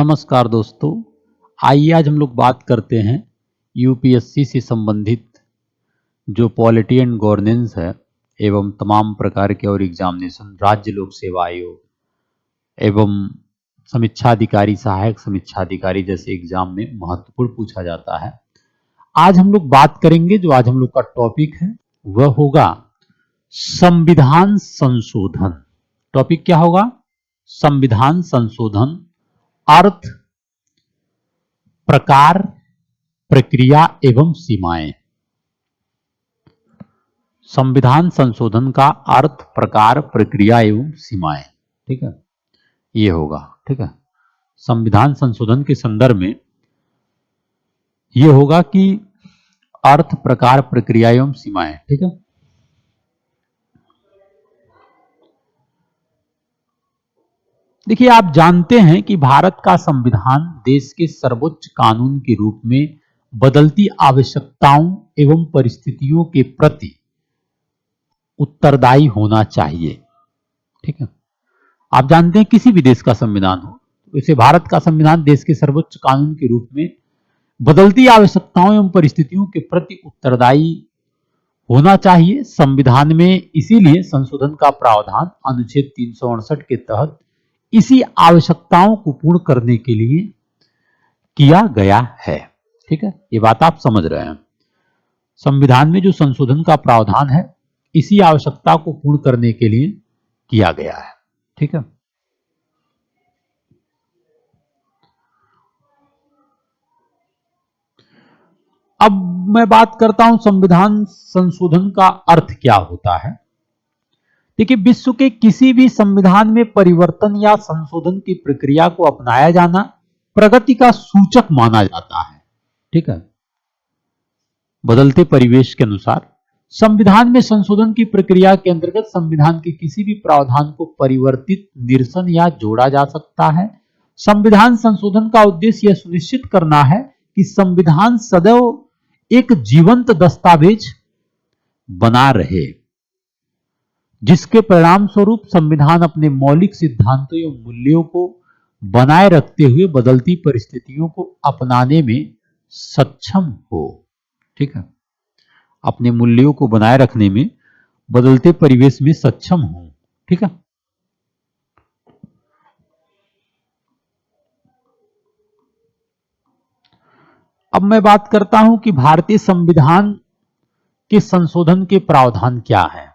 नमस्कार दोस्तों, आइए आज हम लोग बात करते हैं यूपीएससी से संबंधित जो पॉलिटी एंड गवर्नेंस है एवं तमाम प्रकार के और एग्जामिनेशन राज्य लोक सेवा आयोग एवं समीक्षा अधिकारी, सहायक समीक्षा अधिकारी जैसे एग्जाम में महत्वपूर्ण पूछा जाता है। आज हम लोग बात करेंगे, जो आज हम लोग का टॉपिक है वह होगा संविधान संशोधन। टॉपिक क्या होगा? संविधान संशोधन। अर्थ, प्रकार, प्रक्रिया एवं सीमाएं। संविधान संशोधन का अर्थ, प्रकार, प्रक्रिया एवं सीमाएं। ठीक है, ये होगा। ठीक है, संविधान संशोधन के संदर्भ में ये होगा कि अर्थ, प्रकार, प्रक्रिया एवं सीमाएं। ठीक है, देखिए, आप जानते हैं कि भारत का संविधान देश के सर्वोच्च कानून के रूप में बदलती आवश्यकताओं एवं परिस्थितियों के प्रति उत्तरदायी होना चाहिए। ठीक है, आप जानते हैं किसी भी देश का संविधान हो, वैसे भारत का संविधान देश के सर्वोच्च कानून के रूप में बदलती आवश्यकताओं एवं परिस्थितियों के प्रति उत्तरदायी होना चाहिए। संविधान में इसीलिए संशोधन का प्रावधान अनुच्छेद 368 के तहत इसी आवश्यकताओं को पूर्ण करने के लिए किया गया है। ठीक है, ये बात आप समझ रहे हैं। संविधान में जो संशोधन का प्रावधान है इसी आवश्यकता को पूर्ण करने के लिए किया गया है। ठीक है, अब मैं बात करता हूं संविधान संशोधन का अर्थ क्या होता है। देखिए, विश्व के किसी भी संविधान में परिवर्तन या संशोधन की प्रक्रिया को अपनाया जाना प्रगति का सूचक माना जाता है। ठीक है, बदलते परिवेश के अनुसार संविधान में संशोधन की प्रक्रिया के अंतर्गत संविधान के किसी भी प्रावधान को परिवर्तित, निरसन या जोड़ा जा सकता है। संविधान संशोधन का उद्देश्य यह सुनिश्चित करना है कि संविधान सदैव एक जीवंत दस्तावेज बना रहे, जिसके परिणाम स्वरूप संविधान अपने मौलिक सिद्धांतों एवं मूल्यों को बनाए रखते हुए बदलती परिस्थितियों को अपनाने में सक्षम हो। ठीक है, अपने मूल्यों को बनाए रखने में बदलते परिवेश में सक्षम हो। ठीक है, अब मैं बात करता हूं कि भारतीय संविधान के संशोधन के प्रावधान क्या है।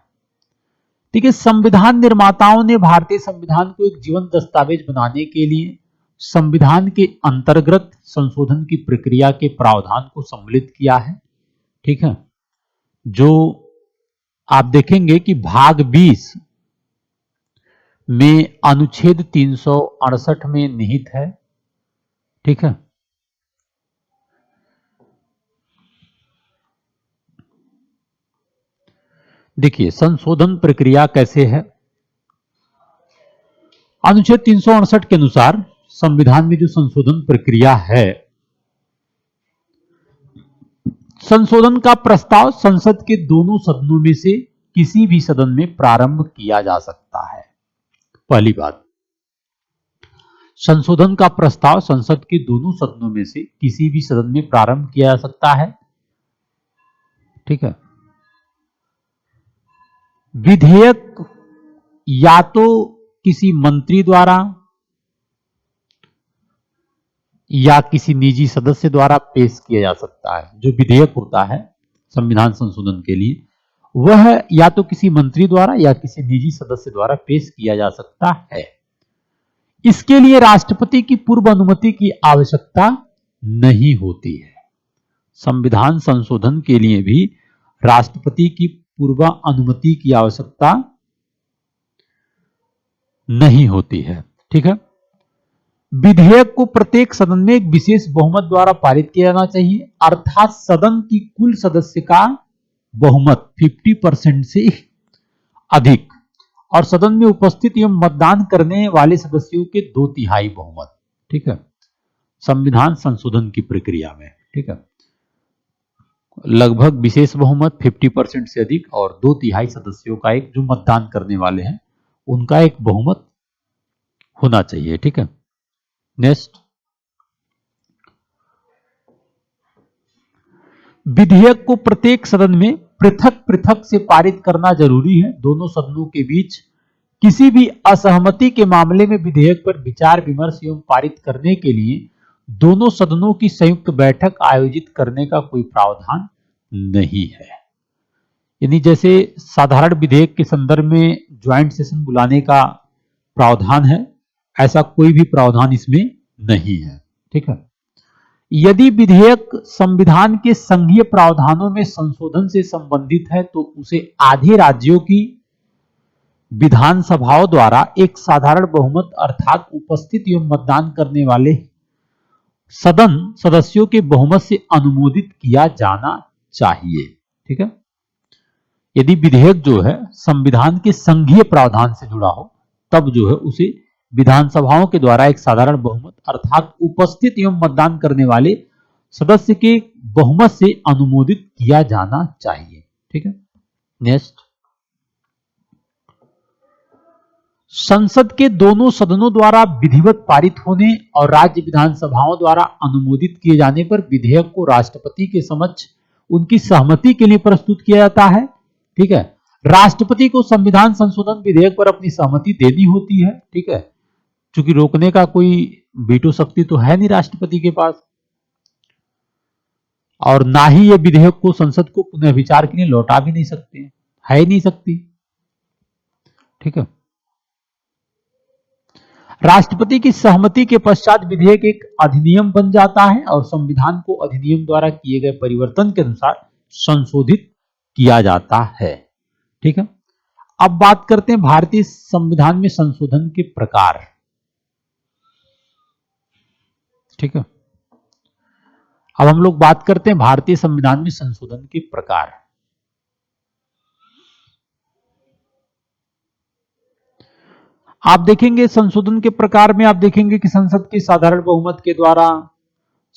ठीक है, संविधान निर्माताओं ने भारतीय संविधान को एक जीवंत दस्तावेज बनाने के लिए संविधान के अंतर्गत संशोधन की प्रक्रिया के प्रावधान को सम्मिलित किया है। ठीक है, जो आप देखेंगे कि भाग 20 में अनुच्छेद 368 में निहित है। ठीक है, देखिए संशोधन प्रक्रिया कैसे है। अनुच्छेद 368 के अनुसार संविधान में जो संशोधन प्रक्रिया है, संशोधन का प्रस्ताव संसद के दोनों सदनों में से किसी भी सदन में प्रारंभ किया जा सकता है। पहली बात, संशोधन का प्रस्ताव संसद के दोनों सदनों में से किसी भी सदन में प्रारंभ किया जा सकता है। ठीक है, विधेयक या तो किसी मंत्री द्वारा या किसी निजी सदस्य द्वारा पेश किया जा सकता है। जो विधेयक होता है संविधान संशोधन के लिए, वह या तो किसी मंत्री द्वारा या किसी निजी सदस्य द्वारा पेश किया जा सकता है। इसके लिए राष्ट्रपति की पूर्व अनुमति की आवश्यकता नहीं होती है। संविधान संशोधन के लिए भी राष्ट्रपति की पूर्व अनुमति की आवश्यकता नहीं होती है। ठीक है, विधेयक को प्रत्येक सदन में एक विशेष बहुमत द्वारा पारित किया जाना चाहिए, अर्थात सदन की कुल सदस्य का बहुमत 50% से अधिक और सदन में उपस्थित एवं मतदान करने वाले सदस्यों के 2/3 बहुमत। ठीक है, संविधान संशोधन की प्रक्रिया में। ठीक है, लगभग विशेष बहुमत 50% से अधिक और 2/3 सदस्यों का एक, जो मतदान करने वाले हैं उनका एक बहुमत होना चाहिए। ठीक है, नेक्स्ट, विधेयक को प्रत्येक सदन में पृथक पृथक से पारित करना जरूरी है। दोनों सदनों के बीच किसी भी असहमति के मामले में विधेयक पर विचार विमर्श एवं पारित करने के लिए दोनों सदनों की संयुक्त बैठक आयोजित करने का कोई प्रावधान नहीं है। यानी जैसे साधारण विधेयक के संदर्भ में ज्वाइंट सेशन बुलाने का प्रावधान है, ऐसा कोई भी प्रावधान इसमें नहीं है। ठीक है। यदि विधेयक संविधान के संघीय प्रावधानों में संशोधन से संबंधित है तो उसे आधे राज्यों की विधानसभाओं द्वारा एक साधारण बहुमत अर्थात उपस्थित एवं मतदान करने वाले सदन सदस्यों के बहुमत से अनुमोदित किया जाना चाहिए। ठीक है। यदि विधेयक जो है संविधान के संघीय प्रावधान से जुड़ा हो तब जो है उसे विधानसभाओं के द्वारा एक साधारण बहुमत अर्थात उपस्थित एवं मतदान करने वाले सदस्य के बहुमत से अनुमोदित किया जाना चाहिए। ठीक है। नेक्स्ट, संसद के दोनों सदनों द्वारा विधिवत पारित होने और राज्य विधानसभाओं द्वारा अनुमोदित किए जाने पर विधेयक को राष्ट्रपति के समक्ष उनकी सहमति के लिए प्रस्तुत किया जाता है। ठीक है। राष्ट्रपति को संविधान संशोधन विधेयक पर अपनी सहमति देनी होती है। ठीक है। चूंकि रोकने का कोई वीटो शक्ति तो है नहीं राष्ट्रपति के पास, और ना ही ये विधेयक को संसद को पुनः विचार के लिए लौटा भी नहीं सकते, है ही नहीं सकती। ठीक है। राष्ट्रपति की सहमति के पश्चात विधेयक एक अधिनियम बन जाता है और संविधान को अधिनियम द्वारा किए गए परिवर्तन के अनुसार संशोधित किया जाता है। ठीक है। अब बात करते हैं भारतीय संविधान में संशोधन के प्रकार। ठीक है। अब हम लोग बात करते हैं भारतीय संविधान में संशोधन के प्रकार। आप देखेंगे संशोधन के प्रकार में आप देखेंगे कि संसद के साधारण बहुमत के द्वारा,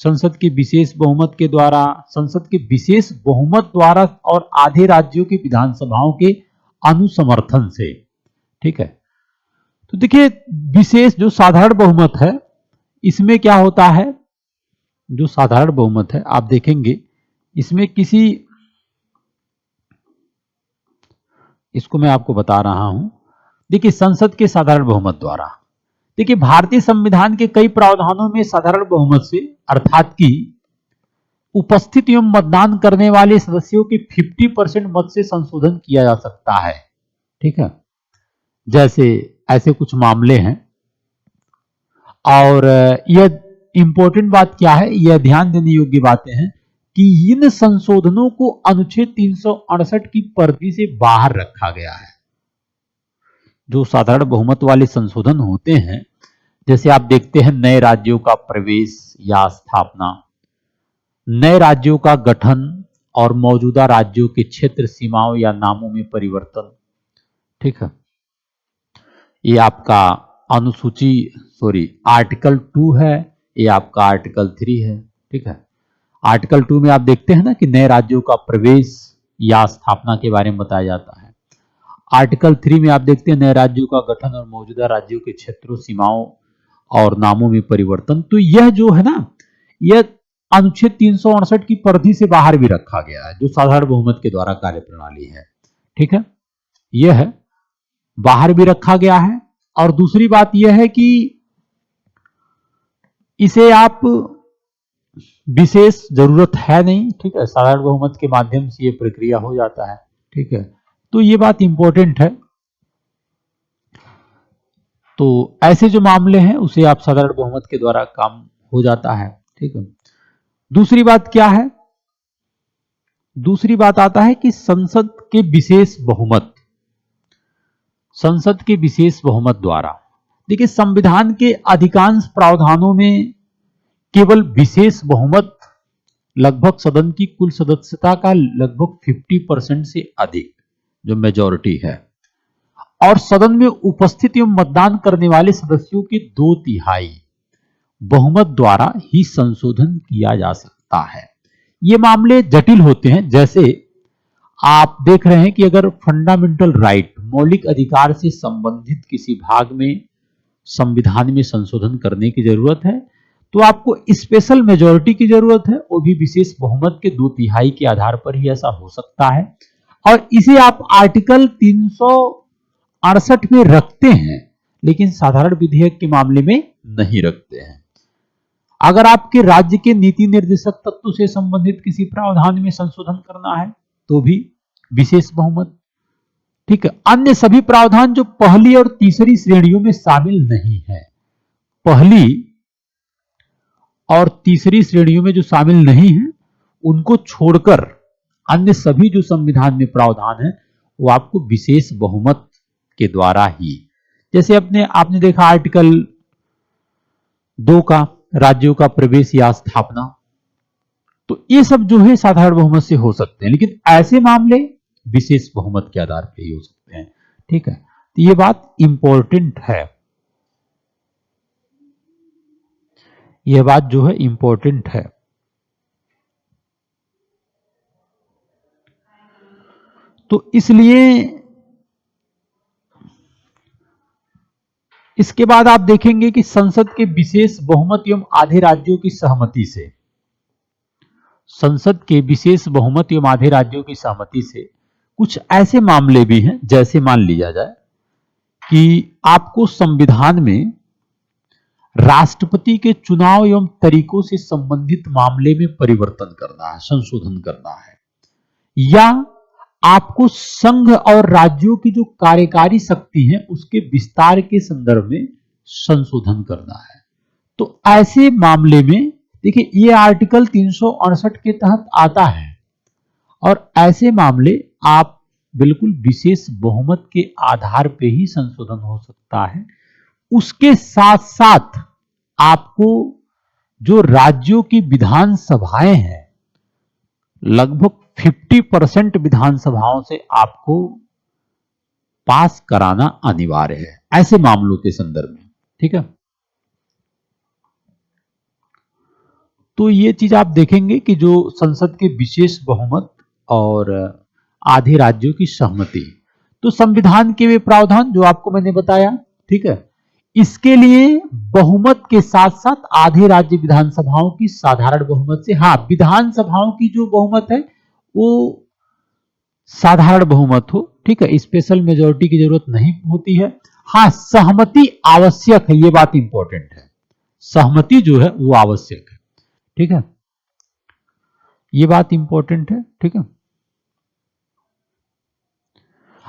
संसद के विशेष बहुमत के द्वारा, संसद के विशेष बहुमत द्वारा और आधे राज्यों की विधानसभाओं के अनुसमर्थन से। ठीक है। तो देखिए विशेष जो साधारण बहुमत है इसमें क्या होता है, जो साधारण बहुमत है आप देखेंगे इसमें किसी, इसको मैं आपको बता रहा हूं। देखिए संसद के साधारण बहुमत द्वारा, देखिए भारतीय संविधान के कई प्रावधानों में साधारण बहुमत से अर्थात कि उपस्थित एवं मतदान करने वाले सदस्यों के 50% मत से संशोधन किया जा सकता है। ठीक है। जैसे ऐसे कुछ मामले हैं, और यह इंपॉर्टेंट बात क्या है, यह ध्यान देने योग्य बातें हैं कि इन संशोधनों को अनुच्छेद 368 की परिधि से बाहर रखा गया है। जो साधारण बहुमत वाले संशोधन होते हैं, जैसे आप देखते हैं नए राज्यों का प्रवेश या स्थापना, नए राज्यों का गठन और मौजूदा राज्यों के क्षेत्र सीमाओं या नामों में परिवर्तन। ठीक है। ये आपका अनुसूची आर्टिकल 2 है, ये आपका आर्टिकल 3 है। ठीक है। आर्टिकल 2 में आप देखते हैं ना कि नए राज्यों का प्रवेश या स्थापना के बारे में बताया जाता है। आर्टिकल 3 में आप देखते हैं नए राज्यों का गठन और मौजूदा राज्यों के क्षेत्रों सीमाओं और नामों में परिवर्तन। तो यह जो है ना, यह अनुच्छेद 368 की परिधि से बाहर भी रखा गया है, जो साधारण बहुमत के द्वारा कार्यप्रणाली है। ठीक है। यह है बाहर भी रखा गया है। और दूसरी बात यह है कि इसे आप विशेष जरूरत है नहीं। ठीक है। साधारण बहुमत के माध्यम से यह प्रक्रिया हो जाता है। ठीक है। तो ये बात इंपॉर्टेंट है। तो ऐसे जो मामले हैं उसे आप साधारण बहुमत के द्वारा काम हो जाता है। ठीक है। दूसरी बात क्या है, दूसरी बात आता है कि संसद के विशेष बहुमत, संसद के विशेष बहुमत द्वारा, देखिए संविधान के अधिकांश प्रावधानों में केवल विशेष बहुमत लगभग सदन की कुल सदस्यता का लगभग 50% से अधिक, जो मेजॉरिटी है, और सदन में उपस्थित एवं मतदान करने वाले सदस्यों के 2/3 बहुमत द्वारा ही संशोधन किया जा सकता है। ये मामले जटिल होते हैं। जैसे आप देख रहे हैं कि अगर फंडामेंटल राइट, मौलिक अधिकार से संबंधित किसी भाग में संविधान में संशोधन करने की जरूरत है तो आपको स्पेशल मेजॉरिटी की जरूरत है, वो भी विशेष बहुमत के 2/3 के आधार पर ही ऐसा हो सकता है। और इसे आप आर्टिकल 368 में रखते हैं, लेकिन साधारण विधेयक के मामले में नहीं रखते हैं। अगर आपके राज्य के नीति निर्देशक तत्व से संबंधित किसी प्रावधान में संशोधन करना है तो भी विशेष बहुमत, ठीक है। अन्य सभी प्रावधान जो पहली और तीसरी श्रेणियों में शामिल नहीं है, पहली और तीसरी श्रेणियों में जो शामिल नहीं है, उनको छोड़कर अन्य सभी जो संविधान में प्रावधान है वो आपको विशेष बहुमत के द्वारा ही, जैसे आपने देखा आर्टिकल 2 का राज्यों का प्रवेश या स्थापना, तो ये सब जो है साधारण बहुमत से हो सकते हैं, लेकिन ऐसे मामले विशेष बहुमत के आधार पर ही हो सकते हैं, ठीक है। तो ये बात इंपॉर्टेंट है, यह बात जो है इंपॉर्टेंट है। तो इसलिए इसके बाद आप देखेंगे कि संसद के विशेष बहुमत एवं आधे राज्यों की सहमति से, संसद के विशेष बहुमत एवं आधे राज्यों की सहमति से कुछ ऐसे मामले भी हैं, जैसे मान लिया जाए कि आपको संविधान में राष्ट्रपति के चुनाव एवं तरीकों से संबंधित मामले में परिवर्तन करना है, संशोधन करना है, या आपको संघ और राज्यों की जो कार्यकारी शक्ति है उसके विस्तार के संदर्भ में संशोधन करना है। तो ऐसे मामले में देखिए ये आर्टिकल 368 के तहत आता है, और ऐसे मामले आप बिल्कुल विशेष बहुमत के आधार पे ही संशोधन हो सकता है। उसके साथ साथ आपको जो राज्यों की विधानसभाएं हैं, लगभग 50% विधानसभाओं से आपको पास कराना अनिवार्य है ऐसे मामलों के संदर्भ में, ठीक है। तो ये चीज आप देखेंगे कि जो संसद के विशेष बहुमत और आधे राज्यों की सहमति, तो संविधान के वे प्रावधान जो आपको मैंने बताया, ठीक है, इसके लिए बहुमत के साथ साथ आधे राज्य विधानसभाओं की साधारण बहुमत से, हाँ विधानसभाओं की जो बहुमत है वो साधारण बहुमत हो, ठीक है, स्पेशल मेजॉरिटी की जरूरत नहीं होती है। हाँ सहमति आवश्यक है, ये बात इंपॉर्टेंट है, सहमति जो है वो आवश्यक है, ठीक है, ये बात इंपॉर्टेंट है, ठीक है।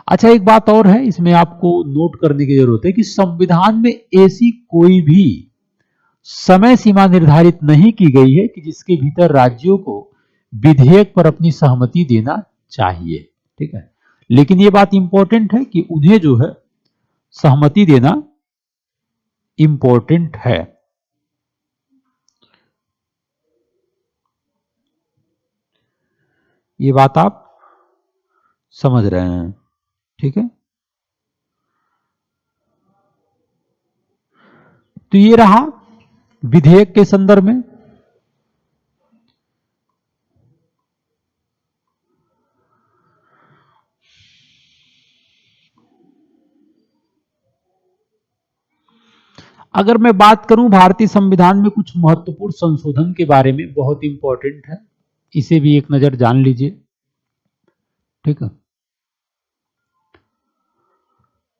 अच्छा एक बात और है इसमें आपको नोट करने की जरूरत है कि संविधान में ऐसी कोई भी समय सीमा निर्धारित नहीं की गई है कि जिसके भीतर राज्यों को विधेयक पर अपनी सहमति देना चाहिए, ठीक है, लेकिन यह बात इंपॉर्टेंट है कि उन्हें जो है सहमति देना इंपॉर्टेंट है। ये बात आप समझ रहे हैं, ठीक है। तो ये रहा विधेयक के संदर्भ में। अगर मैं बात करूं भारतीय संविधान में कुछ महत्वपूर्ण संशोधन के बारे में, बहुत इंपॉर्टेंट है, इसे भी एक नजर जान लीजिए, ठीक है।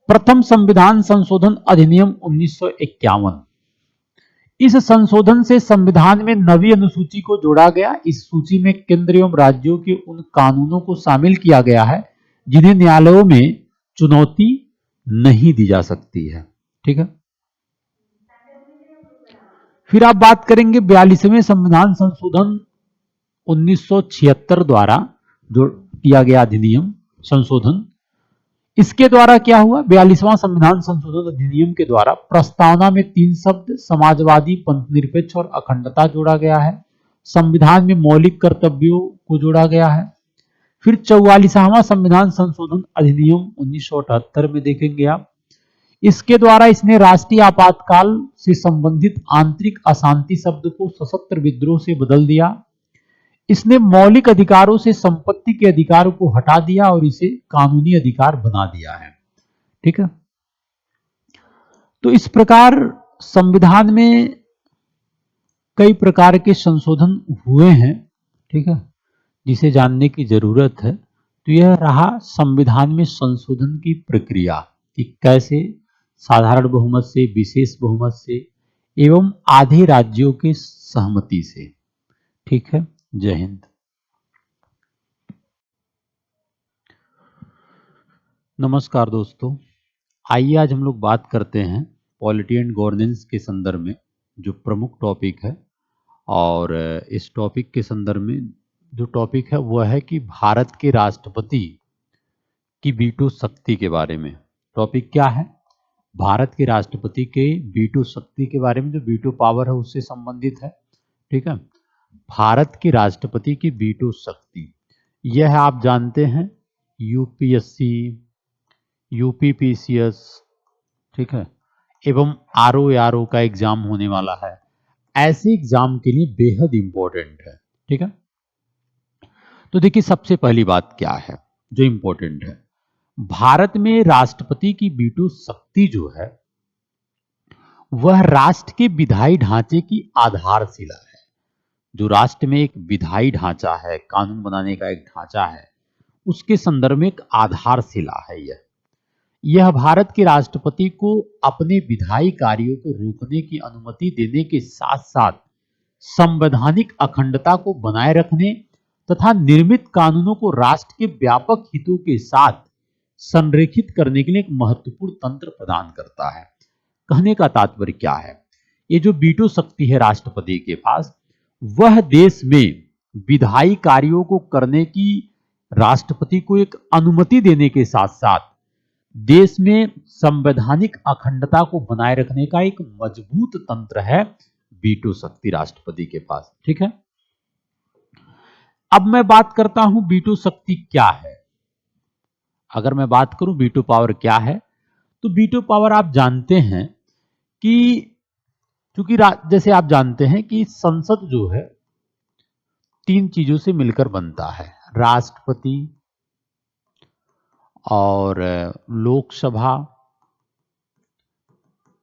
प्रथम संविधान संशोधन अधिनियम 1951, इस संशोधन से संविधान में नवी अनुसूची को जोड़ा गया। इस सूची में केंद्र एवं राज्यों के उन कानूनों को शामिल किया गया है जिन्हें न्यायालयों में चुनौती नहीं दी जा सकती है, ठीक है। फिर आप बात करेंगे 42वें संविधान संशोधन 1976 द्वारा जो किया गया अधिनियम संशोधन, इसके द्वारा क्या हुआ, 42वां संविधान संशोधन अधिनियम के द्वारा प्रस्तावना में 3 शब्द समाजवादी, पंथ निरपेक्ष और अखंडता जोड़ा गया है। संविधान में मौलिक कर्तव्यों को जोड़ा गया है। फिर 44वां संविधान संशोधन अधिनियम 1978 में देखेंगे आप, इसके द्वारा इसने राष्ट्रीय आपातकाल से संबंधित आंतरिक अशांति शब्द को सशस्त्र विद्रोह से बदल दिया। इसने मौलिक अधिकारों से संपत्ति के अधिकार को हटा दिया और इसे कानूनी अधिकार बना दिया है, ठीक है। तो इस प्रकार संविधान में कई प्रकार के संशोधन हुए हैं, ठीक है, जिसे जानने की जरूरत है। तो यह रहा संविधान में संशोधन की प्रक्रिया कि कैसे साधारण बहुमत से, विशेष बहुमत से एवं आधे राज्यों के सहमति से। ठीक है, जय हिंद। नमस्कार दोस्तों, आइए आज हम लोग बात करते हैं पॉलिटी एंड गवर्नेंस के संदर्भ में, जो प्रमुख टॉपिक है। और इस टॉपिक के संदर्भ में जो टॉपिक है वह है कि भारत के राष्ट्रपति की वीटो शक्ति के बारे में। टॉपिक क्या है? भारत के राष्ट्रपति के वीटो शक्ति के बारे में, जो वीटो पावर है उससे संबंधित है। ठीक है, भारत के राष्ट्रपति की वीटो शक्ति, यह आप जानते हैं यूपीएससी, यूपीपीसीएस, ठीक है, एवं आरओ का एग्जाम होने वाला है। ऐसे एग्जाम के लिए बेहद इंपॉर्टेंट है। ठीक है, तो देखिए सबसे पहली बात क्या है जो इंपॉर्टेंट है, भारत में राष्ट्रपति की वीटो शक्ति जो है वह राष्ट्र के विधायी ढांचे की आधारशिला है। जो राष्ट्र में एक विधायी ढांचा है, कानून बनाने का एक ढांचा है, उसके संदर्भ में एक आधारशिला है। यह भारत के राष्ट्रपति को अपने विधायी कार्यों को रोकने की अनुमति देने के साथ साथ संवैधानिक अखंडता को बनाए रखने तथा निर्मित कानूनों को राष्ट्र के व्यापक हितों के साथ संरेखित करने के लिए एक महत्वपूर्ण तंत्र प्रदान करता है। कहने का तात्पर्य क्या है, ये जो वीटो शक्ति है राष्ट्रपति के पास, वह देश में विधायी कार्यों को करने की राष्ट्रपति को एक अनुमति देने के साथ साथ देश में संवैधानिक अखंडता को बनाए रखने का एक मजबूत तंत्र है वीटो शक्ति राष्ट्रपति के पास। ठीक है, अब मैं बात करता हूं वीटो शक्ति क्या है। अगर मैं बात करूं वीटो पावर क्या है, तो वीटो पावर आप जानते हैं कि चूंकि जैसे आप जानते हैं कि संसद जो है 3 चीजों से मिलकर बनता है, राष्ट्रपति और लोकसभा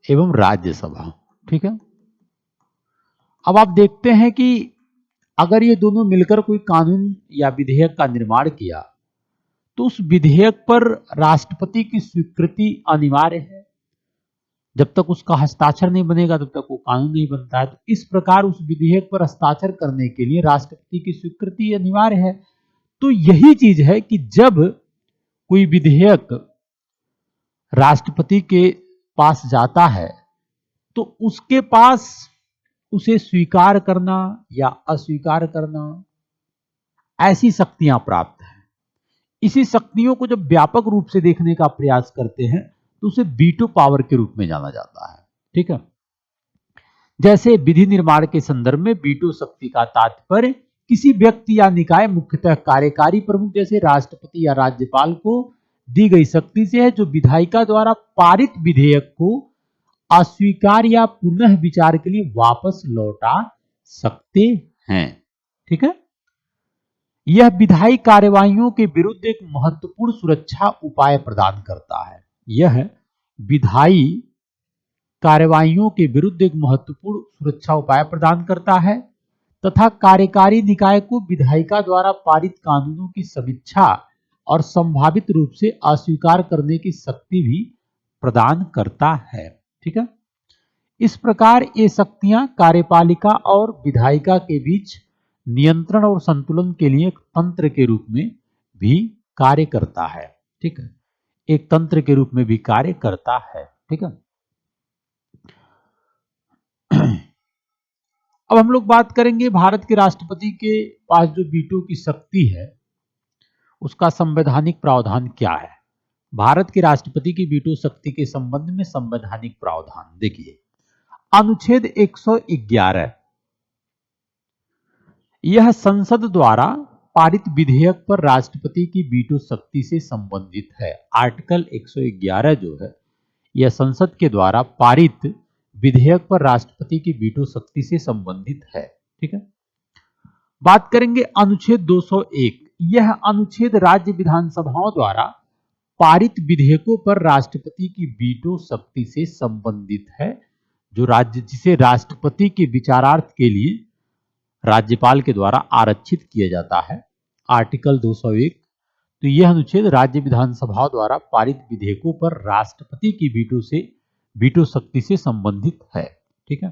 एवं राज्यसभा। ठीक है, अब आप देखते हैं कि अगर ये दोनों मिलकर कोई कानून या विधेयक का निर्माण किया तो उस विधेयक पर राष्ट्रपति की स्वीकृति अनिवार्य है। जब तक उसका हस्ताक्षर नहीं बनेगा तब तक वो कानून नहीं बनता है। तो इस प्रकार उस विधेयक पर हस्ताक्षर करने के लिए राष्ट्रपति की स्वीकृति अनिवार्य है। तो यही चीज है कि जब कोई विधेयक राष्ट्रपति के पास जाता है तो उसके पास उसे स्वीकार करना या अस्वीकार करना, ऐसी शक्तियां प्राप्त हैं। इसी शक्तियों को जब व्यापक रूप से देखने का प्रयास करते हैं तो उसे वीटो पावर के रूप में जाना जाता है। ठीक है, जैसे विधि निर्माण के संदर्भ में वीटो शक्ति का तात्पर्य किसी व्यक्ति या निकाय, मुख्यतः कार्यकारी प्रमुख जैसे राष्ट्रपति या राज्यपाल को दी गई शक्ति से है, जो विधायिका द्वारा पारित विधेयक को अस्वीकार या पुनः विचार के लिए वापस लौटा सकते हैं। ठीक है, यह विधायी कार्यवाहियों के विरुद्ध एक महत्वपूर्ण सुरक्षा उपाय प्रदान करता है। यह विधायी कार्यवाहियों के विरुद्ध एक महत्वपूर्ण सुरक्षा उपाय प्रदान करता है तथा कार्यकारी निकाय को विधायिका द्वारा पारित कानूनों की समीक्षा और संभावित रूप से अस्वीकार करने की शक्ति भी प्रदान करता है। ठीक है, इस प्रकार ये शक्तियां कार्यपालिका और विधायिका के बीच नियंत्रण और संतुलन के लिए एक तंत्र के रूप में भी कार्य करता है। ठीक है, एक तंत्र के रूप में भी कार्य करता है। ठीक है, अब हम लोग बात करेंगे भारत के राष्ट्रपति के पास जो वीटो की शक्ति है उसका संवैधानिक प्रावधान क्या है। भारत के राष्ट्रपति की वीटो शक्ति के संबंध में संवैधानिक प्रावधान देखिए, अनुच्छेद 111 यह संसद द्वारा पारित विधेयक पर राष्ट्रपति की वीटो शक्ति से संबंधित है। आर्टिकल 111 जो है यह संसद के द्वारा पारित विधेयक पर राष्ट्रपति की वीटो शक्ति से संबंधित है। ठीक है, बात करेंगे अनुच्छेद 201, यह अनुच्छेद राज्य विधानसभाओं द्वारा पारित विधेयकों पर राष्ट्रपति की वीटो शक्ति से संबंधित है, जो राज्य जिसे राष्ट्रपति के विचारार्थ के लिए राज्यपाल के द्वारा आरक्षित किया जाता है, आर्टिकल 201। तो यह अनुच्छेद राज्य विधानसभाओं द्वारा पारित विधेयकों पर राष्ट्रपति की वीटो शक्ति से संबंधित है। ठीक है।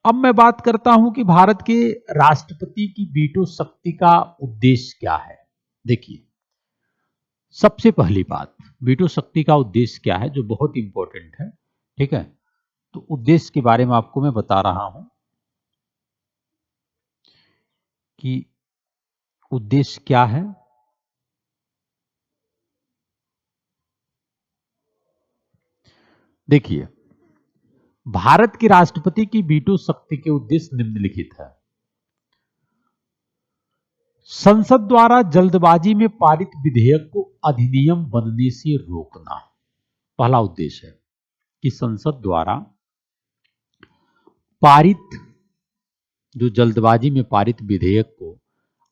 अब मैं बात करता हूं कि भारत के राष्ट्रपति की वीटो शक्ति का उद्देश्य क्या है। देखिए, सबसे पहली बात, वीटो शक्ति का उद्देश्य क्या है, जो बहुत इंपॉर्टेंट है। ठीक है। तो उद्देश्य के बारे में आपको मैं बता रहा हूं कि उद्देश्य क्या है। देखिए, भारत के राष्ट्रपति की वीटो शक्ति के उद्देश्य निम्नलिखित है। संसद द्वारा जल्दबाजी में पारित विधेयक को अधिनियम बनने से रोकना, पहला उद्देश्य है कि संसद द्वारा पारित, जो जल्दबाजी में पारित विधेयक को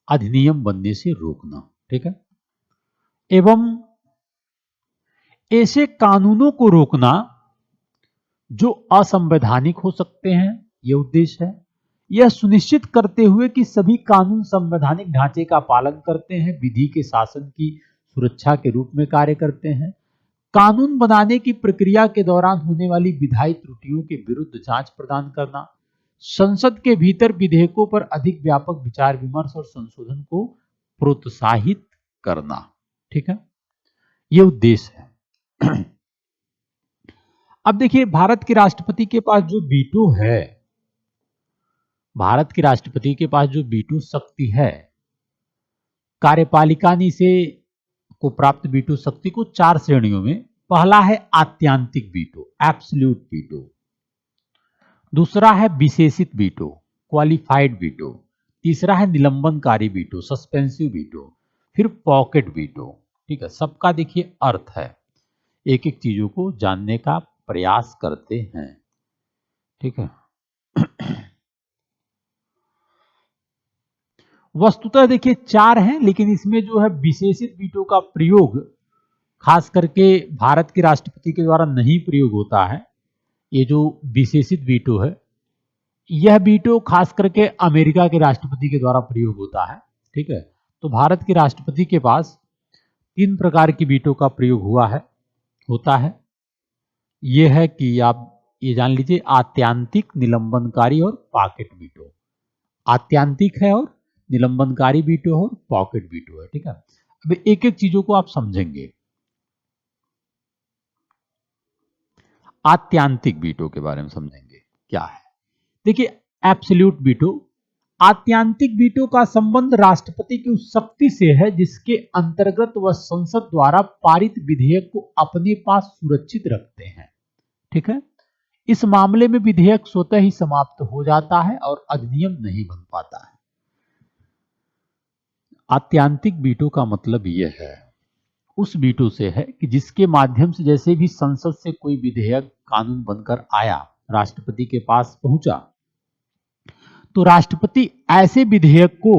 अधिनियम बनने से रोकना। ठीक है। एवं ऐसे कानूनों को रोकना जो असंवैधानिक हो सकते हैं, यह उद्देश्य है। यह सुनिश्चित करते हुए कि सभी कानून संवैधानिक ढांचे का पालन करते हैं, विधि के शासन की सुरक्षा के रूप में कार्य करते हैं। कानून बनाने की प्रक्रिया के दौरान होने वाली विधायी त्रुटियों के विरुद्ध जांच प्रदान करना, संसद के भीतर विधेयकों पर अधिक व्यापक विचार विमर्श और संशोधन को प्रोत्साहित करना। ठीक है, यह उद्देश्य है। अब देखिए, भारत के राष्ट्रपति के पास जो वीटो है, भारत के राष्ट्रपति के पास जो वीटो शक्ति है, कार्यपालिका ने इसे को प्राप्त वीटो शक्ति को 4 श्रेणियों में, पहला है आत्यांतिक वीटो, एब्सोल्यूट वीटो। दूसरा है विशेषित वीटो, क्वालिफाइड वीटो। तीसरा है निलंबनकारी वीटो, सस्पेंसिव वीटो। फिर पॉकेट वीटो। ठीक है, सबका देखिए अर्थ है, एक एक चीजों को जानने का प्रयास करते हैं। ठीक है। वस्तुतः देखिए 4 हैं, लेकिन इसमें जो है विशेषित वीटो का प्रयोग खास करके भारत के राष्ट्रपति के द्वारा नहीं प्रयोग होता है। ये जो विशेषित वीटो है, यह वीटो खास करके अमेरिका के राष्ट्रपति के द्वारा प्रयोग होता है। ठीक है। तो भारत के राष्ट्रपति के पास 3 प्रकार की वीटो का प्रयोग होता है। यह है कि आप ये जान लीजिए, आत्यांतिक, निलंबनकारी और पॉकेट वीटो। आत्यांतिक है और निलंबनकारी वीटो और पॉकेट वीटो है। ठीक है। अब एक एक चीजों को आप समझेंगे। आत्यांतिक वीटो के बारे में समझेंगे क्या है। देखिए, एब्सोल्यूट वीटो, आत्यांतिक वीटो का संबंध राष्ट्रपति की उस शक्ति से है जिसके अंतर्गत वह संसद द्वारा पारित विधेयक को अपने पास सुरक्षित रखते हैं। ठीक है। इस मामले में विधेयक स्वतः ही समाप्त हो जाता है और अधिनियम नहीं बन पाता है। आत्यांतिक वीटो का मतलब यह है, उस वीटो से है कि जिसके माध्यम से जैसे भी संसद से कोई विधेयक कानून बनकर आया, राष्ट्रपति के पास पहुंचा, तो राष्ट्रपति ऐसे विधेयक को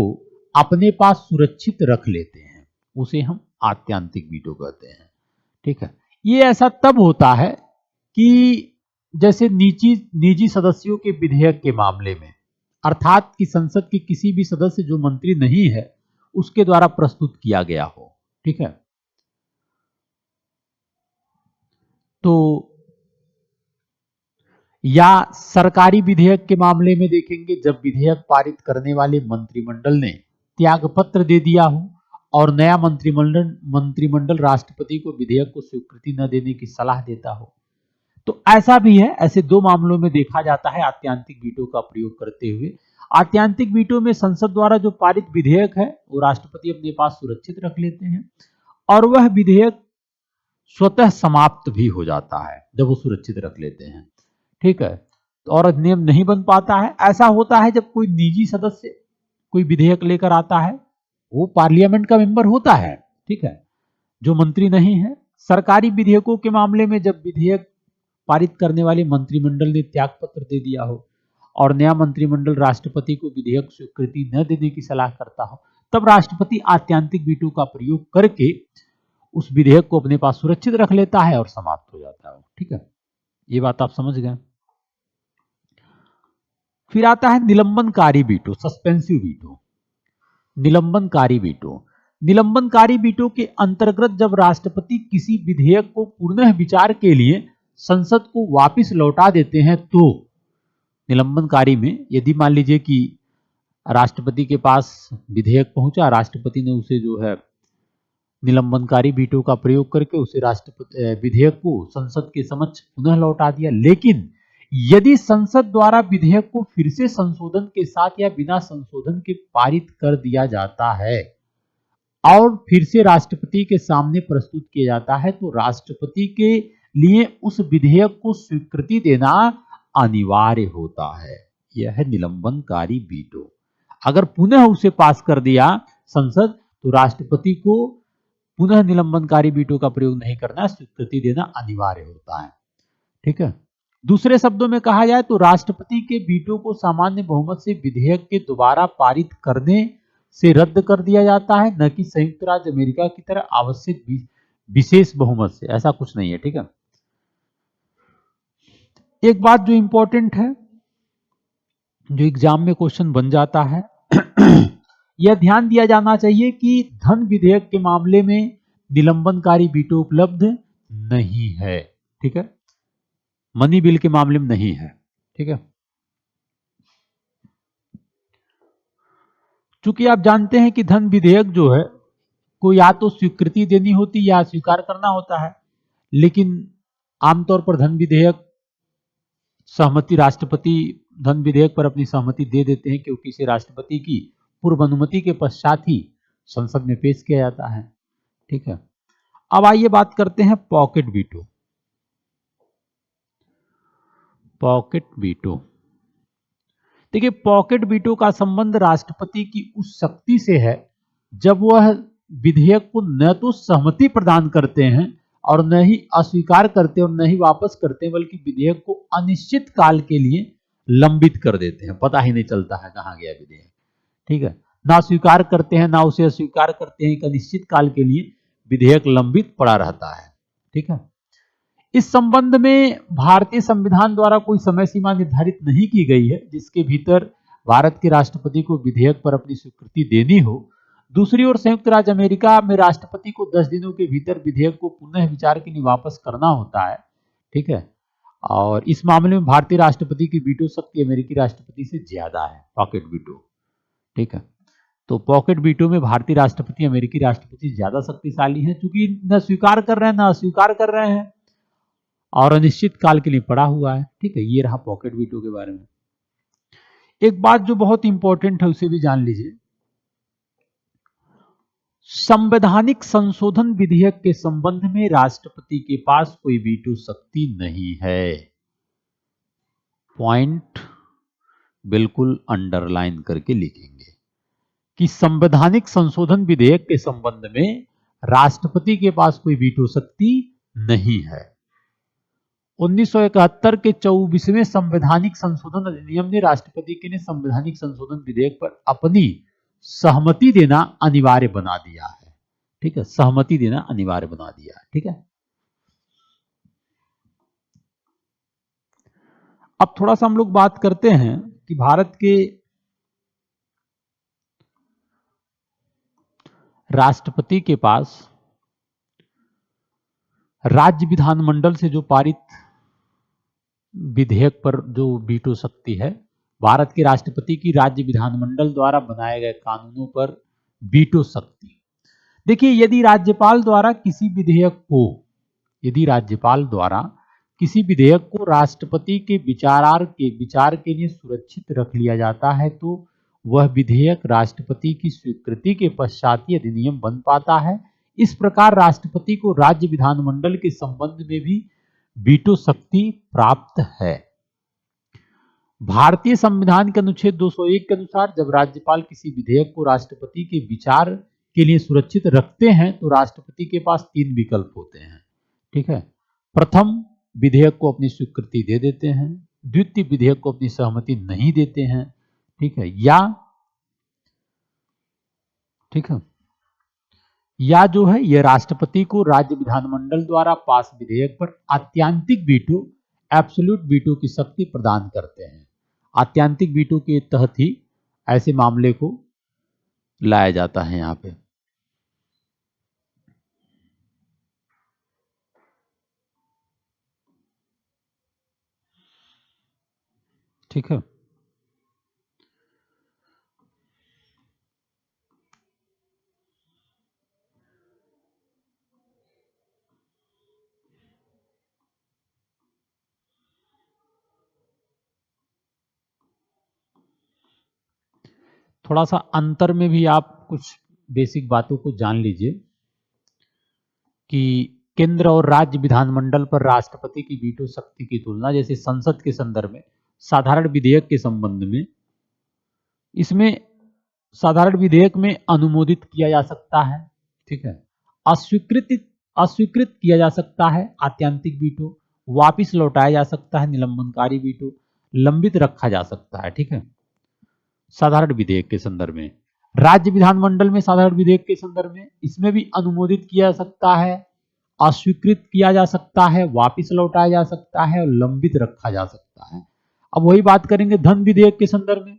अपने पास सुरक्षित रख लेते हैं, उसे हम आत्यांतिक वीटो कहते हैं। ठीक है। ये ऐसा तब होता है कि जैसे निजी सदस्यों के विधेयक के मामले में, अर्थात कि संसद के किसी भी सदस्य जो मंत्री नहीं है उसके द्वारा प्रस्तुत किया गया हो। ठीक है। तो या सरकारी विधेयक के मामले में देखेंगे, जब विधेयक पारित करने वाले मंत्रिमंडल ने त्यागपत्र दे दिया हो और नया मंत्रिमंडल राष्ट्रपति को विधेयक को स्वीकृति न देने की सलाह देता हो, तो ऐसा भी है। ऐसे 2 मामलों में देखा जाता है आत्यांतिक वीटो का प्रयोग करते हुए। आत्यांतिक वीटो में संसद द्वारा जो पारित विधेयक है वो राष्ट्रपति अपने पास सुरक्षित रख लेते हैं और वह विधेयक स्वतः समाप्त भी हो जाता है जब वो सुरक्षित रख लेते हैं। ठीक है। और अधिनियम नहीं बन पाता है। ऐसा होता है जब कोई निजी सदस्य कोई विधेयक लेकर आता है, वो पार्लियामेंट का मेंबर होता है। ठीक है, जो मंत्री नहीं है। सरकारी विधेयकों के मामले में जब विधेयक पारित करने वाले मंत्रिमंडल ने त्यागपत्र दे दिया हो और नया मंत्रिमंडल राष्ट्रपति को विधेयक स्वीकृति न देने की सलाह करता हो, तब राष्ट्रपति आत्यांतिक वीटो का प्रयोग करके उस विधेयक को अपने पास सुरक्षित रख लेता है और समाप्त हो जाता है। ठीक है, ये बात आप समझ गए। फिर आता है निलंबनकारी वीटो, सस्पेंसिव वीटो। निलंबनकारी वीटो, निलंबनकारी वीटो के अंतर्गत जब राष्ट्रपति किसी विधेयक को पुनः विचार के लिए संसद को वापस लौटा देते हैं, तो निलंबनकारी में यदि मान लीजिए कि राष्ट्रपति के पास विधेयक पहुंचा, राष्ट्रपति ने उसे जो है निलंबनकारी वीटो का प्रयोग करके उसे राष्ट्रपति विधेयक को संसद के समक्ष पुनः लौटा दिया, लेकिन यदि संसद द्वारा विधेयक को फिर से संशोधन के साथ या बिना संशोधन के पारित कर दिया जाता है और फिर से राष्ट्रपति के सामने प्रस्तुत किया जाता है, तो राष्ट्रपति के लिए उस विधेयक को स्वीकृति देना अनिवार्य होता है। यह है निलंबनकारी वीटो। अगर पुनः उसे पास कर दिया संसद, तो राष्ट्रपति को पुनः निलंबनकारी वीटो का प्रयोग नहीं करना, स्वीकृति देना अनिवार्य होता है। ठीक है, दूसरे शब्दों में कहा जाए तो राष्ट्रपति के वीटो को सामान्य बहुमत से विधेयक के दोबारा पारित करने से रद्द कर दिया जाता है, न कि संयुक्त राज्य अमेरिका की तरह आवश्यक विशेष बहुमत से। ऐसा कुछ नहीं है। ठीक है, एक बात जो इंपॉर्टेंट है, जो एग्जाम में क्वेश्चन बन जाता है, यह ध्यान दिया जाना चाहिए कि धन विधेयक के मामले में निलंबनकारी वीटो उपलब्ध नहीं है। ठीक है, मनी बिल के मामले में नहीं है। ठीक है, चूंकि आप जानते हैं कि धन विधेयक जो है को या तो स्वीकृति देनी होती या स्वीकार करना होता है, लेकिन आमतौर पर धन विधेयक सहमति, राष्ट्रपति धन विधेयक पर अपनी सहमति दे देते हैं, क्योंकि इसे राष्ट्रपति की पूर्व अनुमति के पश्चात ही संसद में पेश किया जाता है। ठीक है, अब आइए बात करते हैं पॉकेट वीटो। पॉकेट वीटो, देखिए पॉकेट वीटो का संबंध राष्ट्रपति की उस शक्ति से है जब वह विधेयक को न तो सहमति प्रदान करते हैं और न ही अस्वीकार करते और न ही वापस करते, बल्कि विधेयक को अनिश्चित काल के लिए लंबित कर देते हैं। पता ही नहीं चलता है कहां गया विधेयक। ठीक है, ना स्वीकार करते हैं ना उसे अस्वीकार करते हैं, एक अनिश्चित काल के लिए विधेयक लंबित पड़ा रहता है। ठीक है, इस संबंध में भारतीय संविधान द्वारा कोई समय सीमा निर्धारित नहीं की गई है जिसके भीतर भारत के राष्ट्रपति को विधेयक पर अपनी स्वीकृति देनी हो। दूसरी ओर संयुक्त राज्य अमेरिका में राष्ट्रपति को 10 दिनों के भीतर विधेयक को पुनः विचार के लिए वापस करना होता है। ठीक है, और इस मामले में भारतीय राष्ट्रपति की वीटो शक्ति अमेरिकी राष्ट्रपति से ज्यादा है, पॉकेट वीटो। ठीक है, तो पॉकेट वीटो में भारतीय राष्ट्रपति अमेरिकी राष्ट्रपति से ज्यादा शक्तिशाली हैं, क्योंकि न स्वीकार कर रहे हैं न अस्वीकार कर रहे हैं और अनिश्चित काल के लिए पड़ा हुआ है। ठीक है, ये रहा पॉकेट वीटो के बारे में। एक बात जो बहुत इंपॉर्टेंट है उसे भी जान लीजिए, संवैधानिक संशोधन विधेयक के संबंध में राष्ट्रपति के पास कोई वीटो शक्ति नहीं है। पॉइंट बिल्कुल अंडरलाइन करके लिखेंगे कि संवैधानिक संशोधन विधेयक के संबंध में राष्ट्रपति के पास कोई वीटो शक्ति नहीं है। 1971 के 24वें संवैधानिक संशोधन अधिनियम ने राष्ट्रपति के लिए संवैधानिक संशोधन विधेयक पर अपनी सहमति देना अनिवार्य बना दिया है। ठीक है, सहमति देना अनिवार्य बना दिया है। ठीक है, अब थोड़ा सा हम लोग बात करते हैं कि भारत के राष्ट्रपति के पास राज्य विधानमंडल से जो पारित विधेयक पर जो वीटो शक्ति है, भारत के राष्ट्रपति की राज्य विधानमंडल द्वारा बनाए गए कानूनों पर वीटो शक्ति। देखिए, यदि राज्यपाल द्वारा किसी विधेयक को राष्ट्रपति के विचार के लिए सुरक्षित रख लिया जाता है, तो वह विधेयक राष्ट्रपति की स्वीकृति के पश्चात ही अधिनियम बन पाता है। इस प्रकार राष्ट्रपति को राज्य विधानमंडल के संबंध में भी वीटो शक्ति प्राप्त है। भारतीय संविधान के अनुच्छेद 201 के अनुसार जब राज्यपाल किसी विधेयक को राष्ट्रपति के विचार के लिए सुरक्षित रखते हैं, तो राष्ट्रपति के पास 3 विकल्प होते हैं। ठीक है, प्रथम, विधेयक को अपनी स्वीकृति दे देते हैं। द्वितीय, विधेयक को अपनी सहमति नहीं देते हैं। ठीक है, या जो है ये राष्ट्रपति को राज्य विधानमंडल द्वारा पास विधेयक पर आत्यांतिक वीटो, एब्सोल्यूट वीटो की शक्ति प्रदान करते हैं। आत्यांतिक वीटो के तहत ही ऐसे मामले को लाया जाता है यहां पे। ठीक है। थोड़ा सा अंतर में भी आप कुछ बेसिक बातों को जान लीजिए कि केंद्र और राज्य विधानमंडल पर राष्ट्रपति की वीटो शक्ति की तुलना जैसे संसद के संदर्भ में साधारण विधेयक के संबंध में, इसमें साधारण विधेयक में अनुमोदित किया जा सकता है, ठीक है, अस्वीकृत किया जा सकता है आत्यांतिक वीटो, वापिस लौटाया जा सकता है निलंबनकारी वीटो, लंबित रखा जा सकता है। ठीक है, साधारण विधेयक के संदर्भ में। राज्य विधानमंडल में साधारण विधेयक के संदर्भ में इसमें भी अनुमोदित किया जा सकता है, अस्वीकृत किया जा सकता है, वापिस लौटाया जा सकता है और लंबित रखा जा सकता है। अब वही बात करेंगे धन विधेयक के संदर्भ में।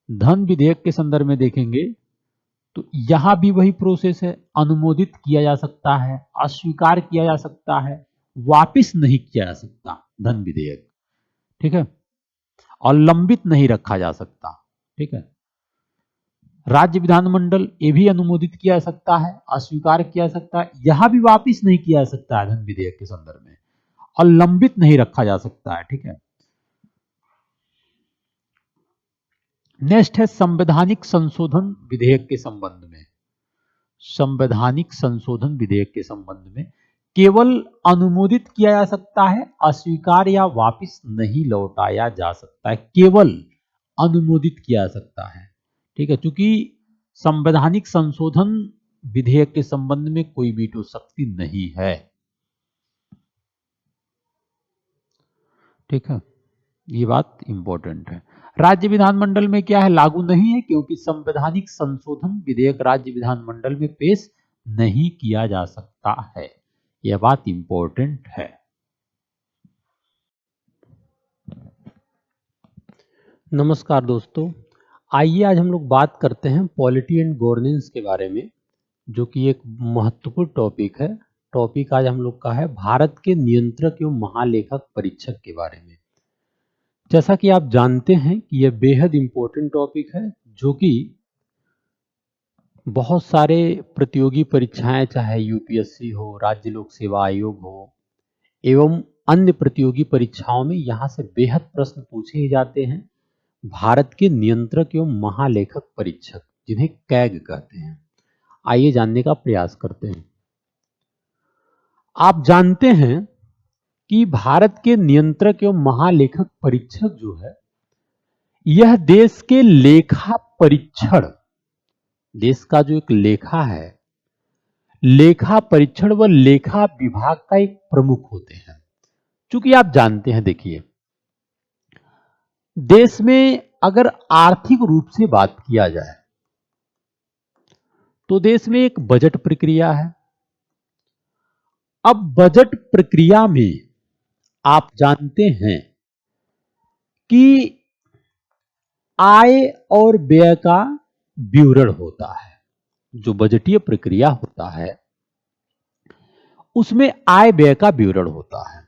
धन विधेयक के संदर्भ में देखेंगे तो यहां भी वही प्रोसेस है, अनुमोदित किया जा सकता है, अस्वीकार किया जा सकता है, वापिस नहीं किया जा सकता धन विधेयक, ठीक है, और लंबित नहीं रखा जा सकता। ठीक है, राज्य विधानमंडल ये भी अनुमोदित किया जा सकता है, अस्वीकार किया जा सकता है, यहां भी वापिस नहीं किया जा सकता है धन विधेयक के संदर्भ में, और लंबित नहीं रखा जा सकता है। ठीक है, नेक्स्ट है संवैधानिक संशोधन विधेयक के संबंध में। संवैधानिक संशोधन विधेयक के संबंध में केवल अनुमोदित किया जा सकता है, अस्वीकार या वापिस नहीं लौटाया जा सकता है, केवल अनुमोदित किया जा सकता है। ठीक है, क्योंकि संवैधानिक संशोधन विधेयक के संबंध में कोई वीटो शक्ति नहीं है। ठीक है, ये बात इंपॉर्टेंट है। राज्य विधानमंडल में क्या है, लागू नहीं है, क्योंकि संवैधानिक संशोधन विधेयक राज्य विधानमंडल में पेश नहीं किया जा सकता है। यह बात इंपॉर्टेंट है। नमस्कार दोस्तों, आइए आज हम लोग बात करते हैं पॉलिटी एंड गवर्नेंस के बारे में, जो कि एक महत्वपूर्ण टॉपिक है। टॉपिक आज हम लोग का है भारत के नियंत्रक एवं महालेखक परीक्षक के बारे में। जैसा कि आप जानते हैं कि यह बेहद इंपॉर्टेंट टॉपिक है, जो कि बहुत सारे प्रतियोगी परीक्षाएं, चाहे यूपीएससी हो, राज्य लोक सेवा आयोग हो, एवं अन्य प्रतियोगी परीक्षाओं में यहां से बेहद प्रश्न पूछे ही जाते हैं। भारत के नियंत्रक एवं महालेखक परीक्षक, जिन्हें कैग कहते हैं, आइए जानने का प्रयास करते हैं। आप जानते हैं कि भारत के नियंत्रक एवं महालेखक परीक्षक जो है, यह देश के लेखा परीक्षण, देश का जो एक लेखा है, लेखा परीक्षण व लेखा विभाग का एक प्रमुख होते हैं। क्योंकि आप जानते हैं, देखिए, देश में अगर आर्थिक रूप से बात किया जाए तो देश में एक बजट प्रक्रिया है। अब बजट प्रक्रिया में आप जानते हैं कि आय और व्यय का विवरण होता है। जो बजटीय प्रक्रिया होता है उसमें आय व्यय का विवरण होता है।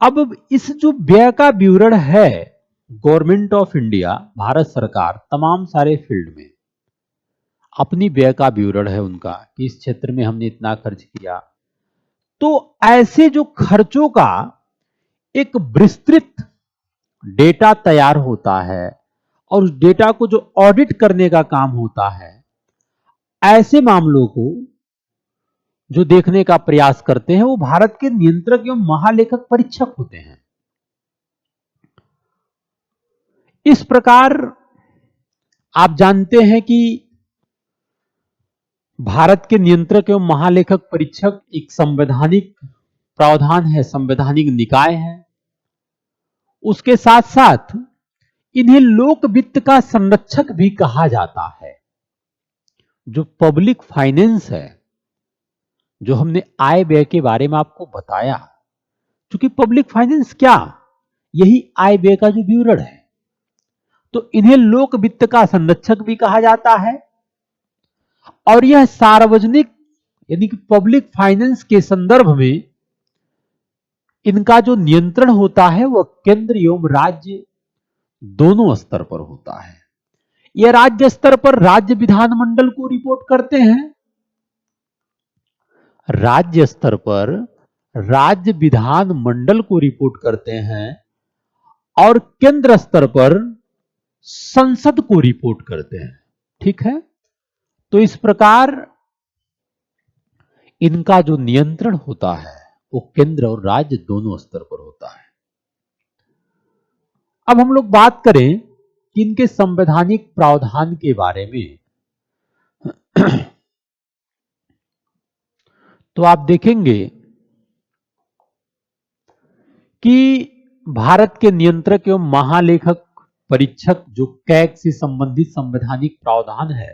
अब इस जो व्यय का विवरण है, गवर्नमेंट ऑफ इंडिया, भारत सरकार, तमाम सारे फील्ड में अपनी व्यय का विवरण है उनका, कि इस क्षेत्र में हमने इतना खर्च किया। तो ऐसे जो खर्चों का एक विस्तृत डेटा तैयार होता है और उस डेटा को जो ऑडिट करने का काम होता है, ऐसे मामलों को जो देखने का प्रयास करते हैं वो भारत के नियंत्रक एवं महालेखक परीक्षक होते हैं। इस प्रकार आप जानते हैं कि भारत के नियंत्रक एवं महालेखक परीक्षक एक संवैधानिक प्रावधान है, संवैधानिक निकाय है। उसके साथ साथ इन्हें लोक वित्त का संरक्षक भी कहा जाता है। जो पब्लिक फाइनेंस है, जो हमने आय व्यय के बारे में आपको बताया, क्योंकि पब्लिक फाइनेंस क्या, यही आय व्यय का जो विवरण है, तो इन्हें लोक वित्त का संरक्षक भी कहा जाता है। और यह सार्वजनिक यानी कि पब्लिक फाइनेंस के संदर्भ में इनका जो नियंत्रण होता है वह केंद्र एवं राज्य दोनों स्तर पर होता है। यह राज्य स्तर पर राज्य विधानमंडल को रिपोर्ट करते हैं, राज्य स्तर पर राज्य विधानमंडल को रिपोर्ट करते हैं, और केंद्र स्तर पर संसद को रिपोर्ट करते हैं। ठीक है, तो इस प्रकार इनका जो नियंत्रण होता है वो केंद्र और राज्य दोनों स्तर पर होता है। अब हम लोग बात करें कि इनके संवैधानिक प्रावधान के बारे में, तो आप देखेंगे कि भारत के नियंत्रक एवं महालेखक परीक्षक जो कैग से संबंधित संवैधानिक प्रावधान है,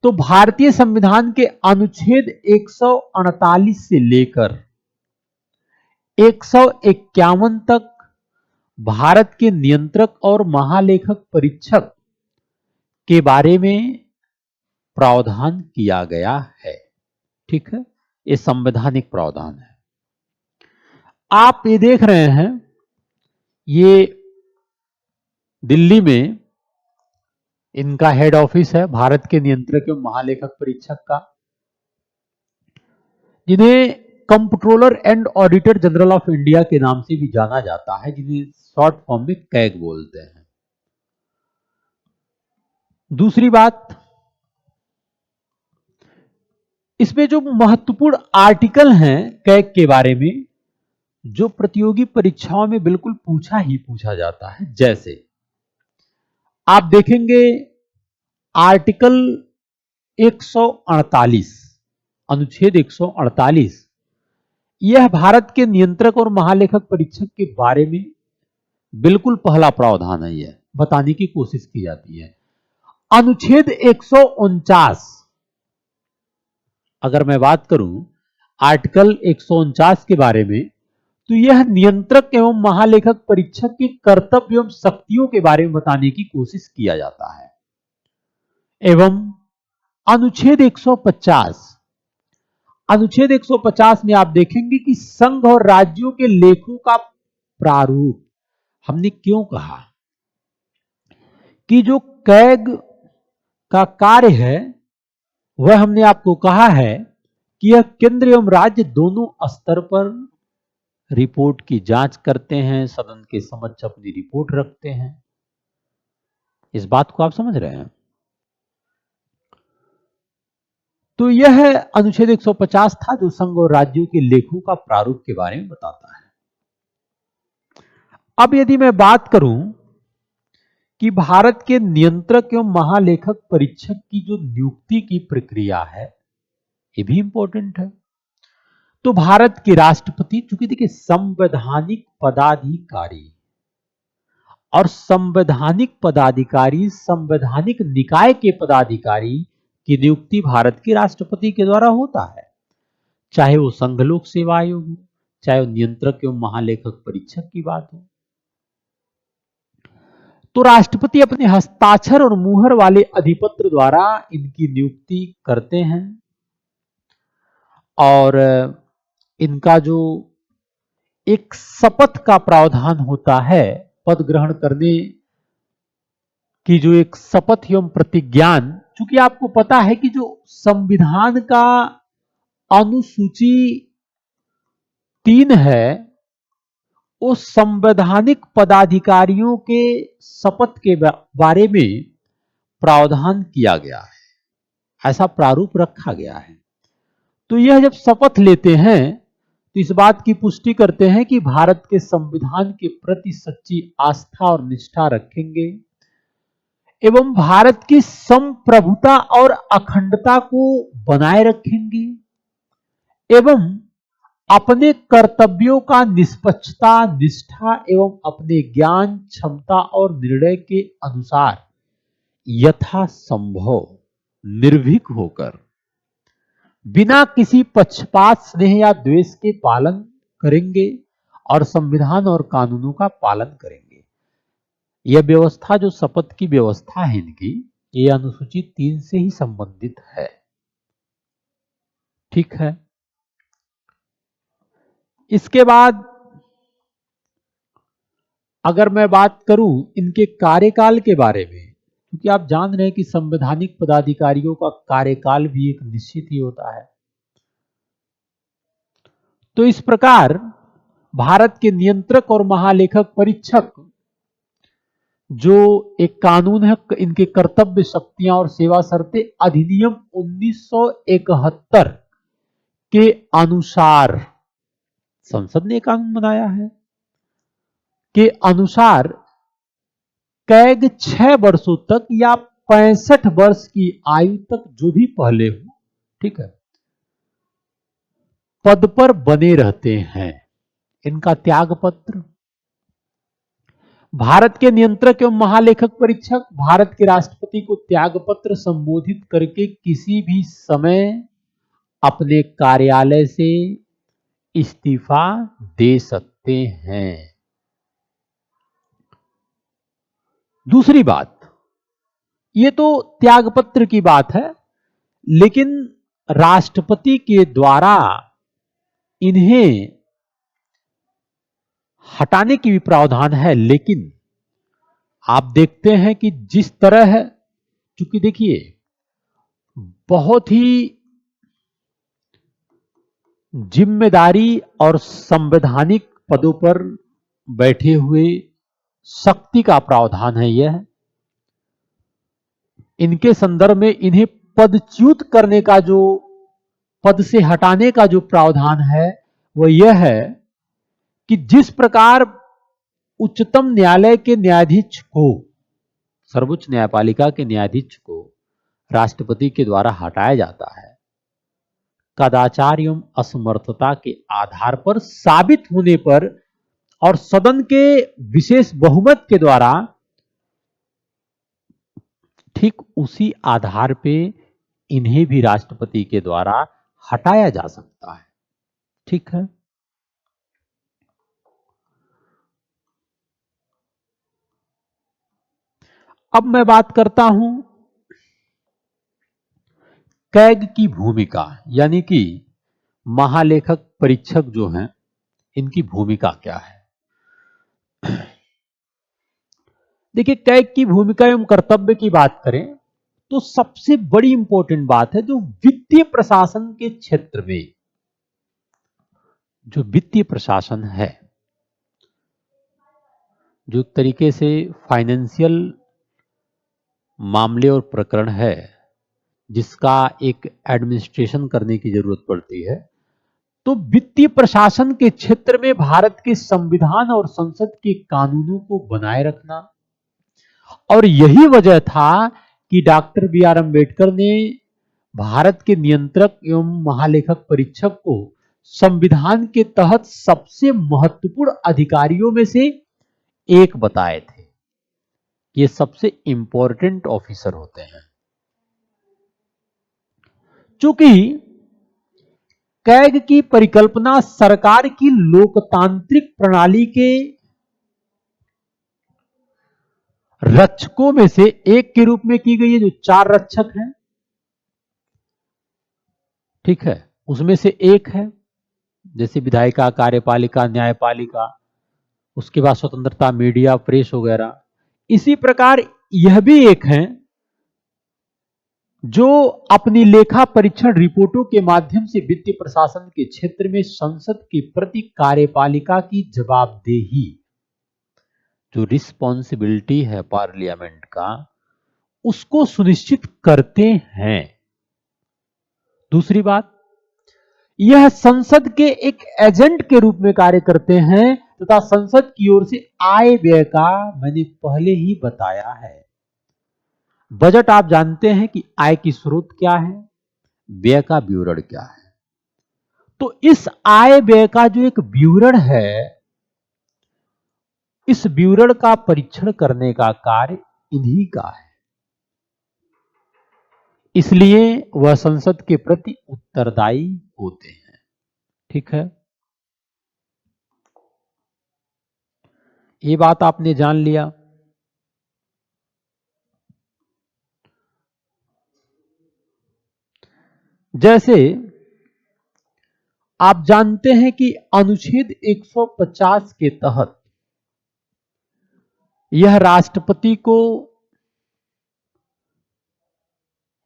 तो भारतीय संविधान के अनुच्छेद 148 से लेकर 151 तक भारत के नियंत्रक और महालेखक परीक्षक के बारे में प्रावधान किया गया है। ठीक है, ये संवैधानिक प्रावधान है। आप ये देख रहे हैं, ये दिल्ली में इनका हेड ऑफिस है, भारत के नियंत्रक एवं महालेखक परीक्षक का, जिन्हें comptroller and auditor general of India के नाम से भी जाना जाता है, जिन्हें शॉर्ट फॉर्म में कैग बोलते हैं। दूसरी बात, इसमें जो महत्वपूर्ण आर्टिकल हैं कैग के बारे में, जो प्रतियोगी परीक्षाओं में बिल्कुल पूछा ही पूछा जाता है, जैसे आप देखेंगे आर्टिकल 148, अनुच्छेद 148, यह भारत के नियंत्रक और महालेखक परीक्षक के बारे में बिल्कुल पहला प्रावधान है। यह बताने की कोशिश की जाती है। अनुच्छेद 149, अगर मैं बात करूं आर्टिकल 149 के बारे में, तो यह नियंत्रक एवं महालेखक परीक्षक के कर्तव्य एवं शक्तियों के बारे में बताने की कोशिश किया जाता है। एवं अनुच्छेद 150, अनुच्छेद 150 में आप देखेंगे कि संघ और राज्यों के लेखों का प्रारूप, हमने क्यों कहा कि जो कैग का कार्य है वह हमने आपको कहा है कि यह केंद्र एवं राज्य दोनों स्तर पर रिपोर्ट की जांच करते हैं, सदन के समक्ष अपनी रिपोर्ट रखते हैं। इस बात को आप समझ रहे हैं? तो यह अनुच्छेद 150 था जो संघ और राज्यों के लेखों का प्रारूप के बारे में बताता है। अब यदि मैं बात करूं कि भारत के नियंत्रक एवं महालेखक परीक्षक की जो नियुक्ति की प्रक्रिया है, ये भी इंपॉर्टेंट है। तो भारत के राष्ट्रपति, चूंकि देखिए संवैधानिक पदाधिकारी और संवैधानिक पदाधिकारी, संवैधानिक निकाय के पदाधिकारी की नियुक्ति भारत के राष्ट्रपति के द्वारा होता है, चाहे वो संघ लोक सेवा आयोग हो, चाहे वो नियंत्रक एवं महालेखक परीक्षक की बात हो। तो राष्ट्रपति अपने हस्ताक्षर और मुहर वाले अधिपत्र द्वारा इनकी नियुक्ति करते हैं, और इनका जो एक शपथ का प्रावधान होता है, पद ग्रहण करने की जो एक शपथ एवं प्रतिज्ञान, चूंकि आपको पता है कि जो संविधान का अनुसूची 3 है, उस संवैधानिक पदाधिकारियों के शपथ के बारे में प्रावधान किया गया है, ऐसा प्रारूप रखा गया है। तो यह जब शपथ लेते हैं तो इस बात की पुष्टि करते हैं कि भारत के संविधान के प्रति सच्ची आस्था और निष्ठा रखेंगे एवं भारत की संप्रभुता और अखंडता को बनाए रखेंगे एवं अपने कर्तव्यों का निष्पक्षता, निष्ठा एवं अपने ज्ञान, क्षमता और निर्णय के अनुसार यथासंभव निर्भीक होकर बिना किसी पक्षपात, स्नेह या द्वेष के पालन करेंगे और संविधान और कानूनों का पालन करेंगे। यह व्यवस्था जो शपथ की व्यवस्था है इनकी, ये अनुसूची 3 से ही संबंधित है। ठीक है। इसके बाद अगर मैं बात करूं इनके कार्यकाल के बारे में, क्योंकि आप जान रहे हैं कि संवैधानिक पदाधिकारियों का कार्यकाल भी एक निश्चित ही होता है। तो इस प्रकार भारत के नियंत्रक और महालेखक परीक्षक जो एक कानून है, इनके कर्तव्य, शक्तियां और सेवा शर्तें अधिनियम 1971 के अनुसार, संसद ने कानून बनाया है, के अनुसार कैग 6 वर्षों तक या 65 वर्ष की आयु तक जो भी पहले हो, ठीक है, पद पर बने रहते हैं। इनका त्याग पत्र, भारत के नियंत्रक एवं महालेखक परीक्षक भारत के राष्ट्रपति को त्याग पत्र संबोधित करके किसी भी समय अपने कार्यालय से इस्तीफा दे सकते हैं। दूसरी बात, ये तो त्यागपत्र की बात है, लेकिन राष्ट्रपति के द्वारा इन्हें हटाने की भी प्रावधान है। लेकिन आप देखते हैं कि जिस तरह, क्योंकि देखिए बहुत ही जिम्मेदारी और संवैधानिक पदों पर बैठे हुए शक्ति का प्रावधान है यह, इनके संदर्भ में इन्हें पदच्युत करने का, जो पद से हटाने का जो प्रावधान है वह यह है कि जिस प्रकार उच्चतम न्यायालय के न्यायाधीश को, सर्वोच्च न्यायपालिका के न्यायाधीश को राष्ट्रपति के द्वारा हटाया जाता है, कदाचार एवं असमर्थता के आधार पर साबित होने पर और सदन के विशेष बहुमत के द्वारा, ठीक उसी आधार पे इन्हें भी राष्ट्रपति के द्वारा हटाया जा सकता है। ठीक है। अब मैं बात करता हूं कैग की भूमिका, यानी कि महालेखक परीक्षक जो हैं इनकी भूमिका क्या है। देखिए, कैग की भूमिका एवं कर्तव्य की बात करें तो सबसे बड़ी इंपॉर्टेंट बात है, जो वित्तीय प्रशासन के क्षेत्र में, जो वित्तीय प्रशासन है, जो तरीके से फाइनेंशियल मामले और प्रकरण है जिसका एक एडमिनिस्ट्रेशन करने की जरूरत पड़ती है, तो वित्तीय प्रशासन के क्षेत्र में भारत के संविधान और संसद के कानूनों को बनाए रखना, और यही वजह था कि डॉक्टर बी आर अम्बेडकर ने भारत के नियंत्रक एवं महालेखक परीक्षक को संविधान के तहत सबसे महत्वपूर्ण अधिकारियों में से एक बताए थे। ये सबसे इंपॉर्टेंट ऑफिसर होते हैं। चूंकि कैग की परिकल्पना सरकार की लोकतांत्रिक प्रणाली के रक्षकों में से एक के रूप में की गई है, जो 4 रक्षक हैं, ठीक है, उसमें से एक है, जैसे विधायिका, कार्यपालिका, न्यायपालिका, उसके बाद स्वतंत्रता, मीडिया, प्रेस वगैरह। इसी प्रकार यह भी एक है जो अपनी लेखा परीक्षण रिपोर्टों के माध्यम से वित्तीय प्रशासन के क्षेत्र में संसद के प्रति कार्यपालिका की जवाबदेही, जो रिस्पॉन्सिबिलिटी है पार्लियामेंट का, उसको सुनिश्चित करते हैं। दूसरी बात, यह संसद के एक एजेंट के रूप में कार्य करते हैं तथा संसद की ओर से आय व्यय का मैंने पहले ही बताया है। बजट आप जानते हैं कि आय की स्रोत क्या है, व्यय का विवरण क्या है। तो इस आय व्यय का जो एक विवरण है, इस विवरण का परीक्षण करने का कार्य इन्हीं का है। इसलिए वह संसद के प्रति उत्तरदायी होते हैं। ठीक है, ये बात आपने जान लिया। जैसे आप जानते हैं कि अनुच्छेद 150 के तहत यह राष्ट्रपति को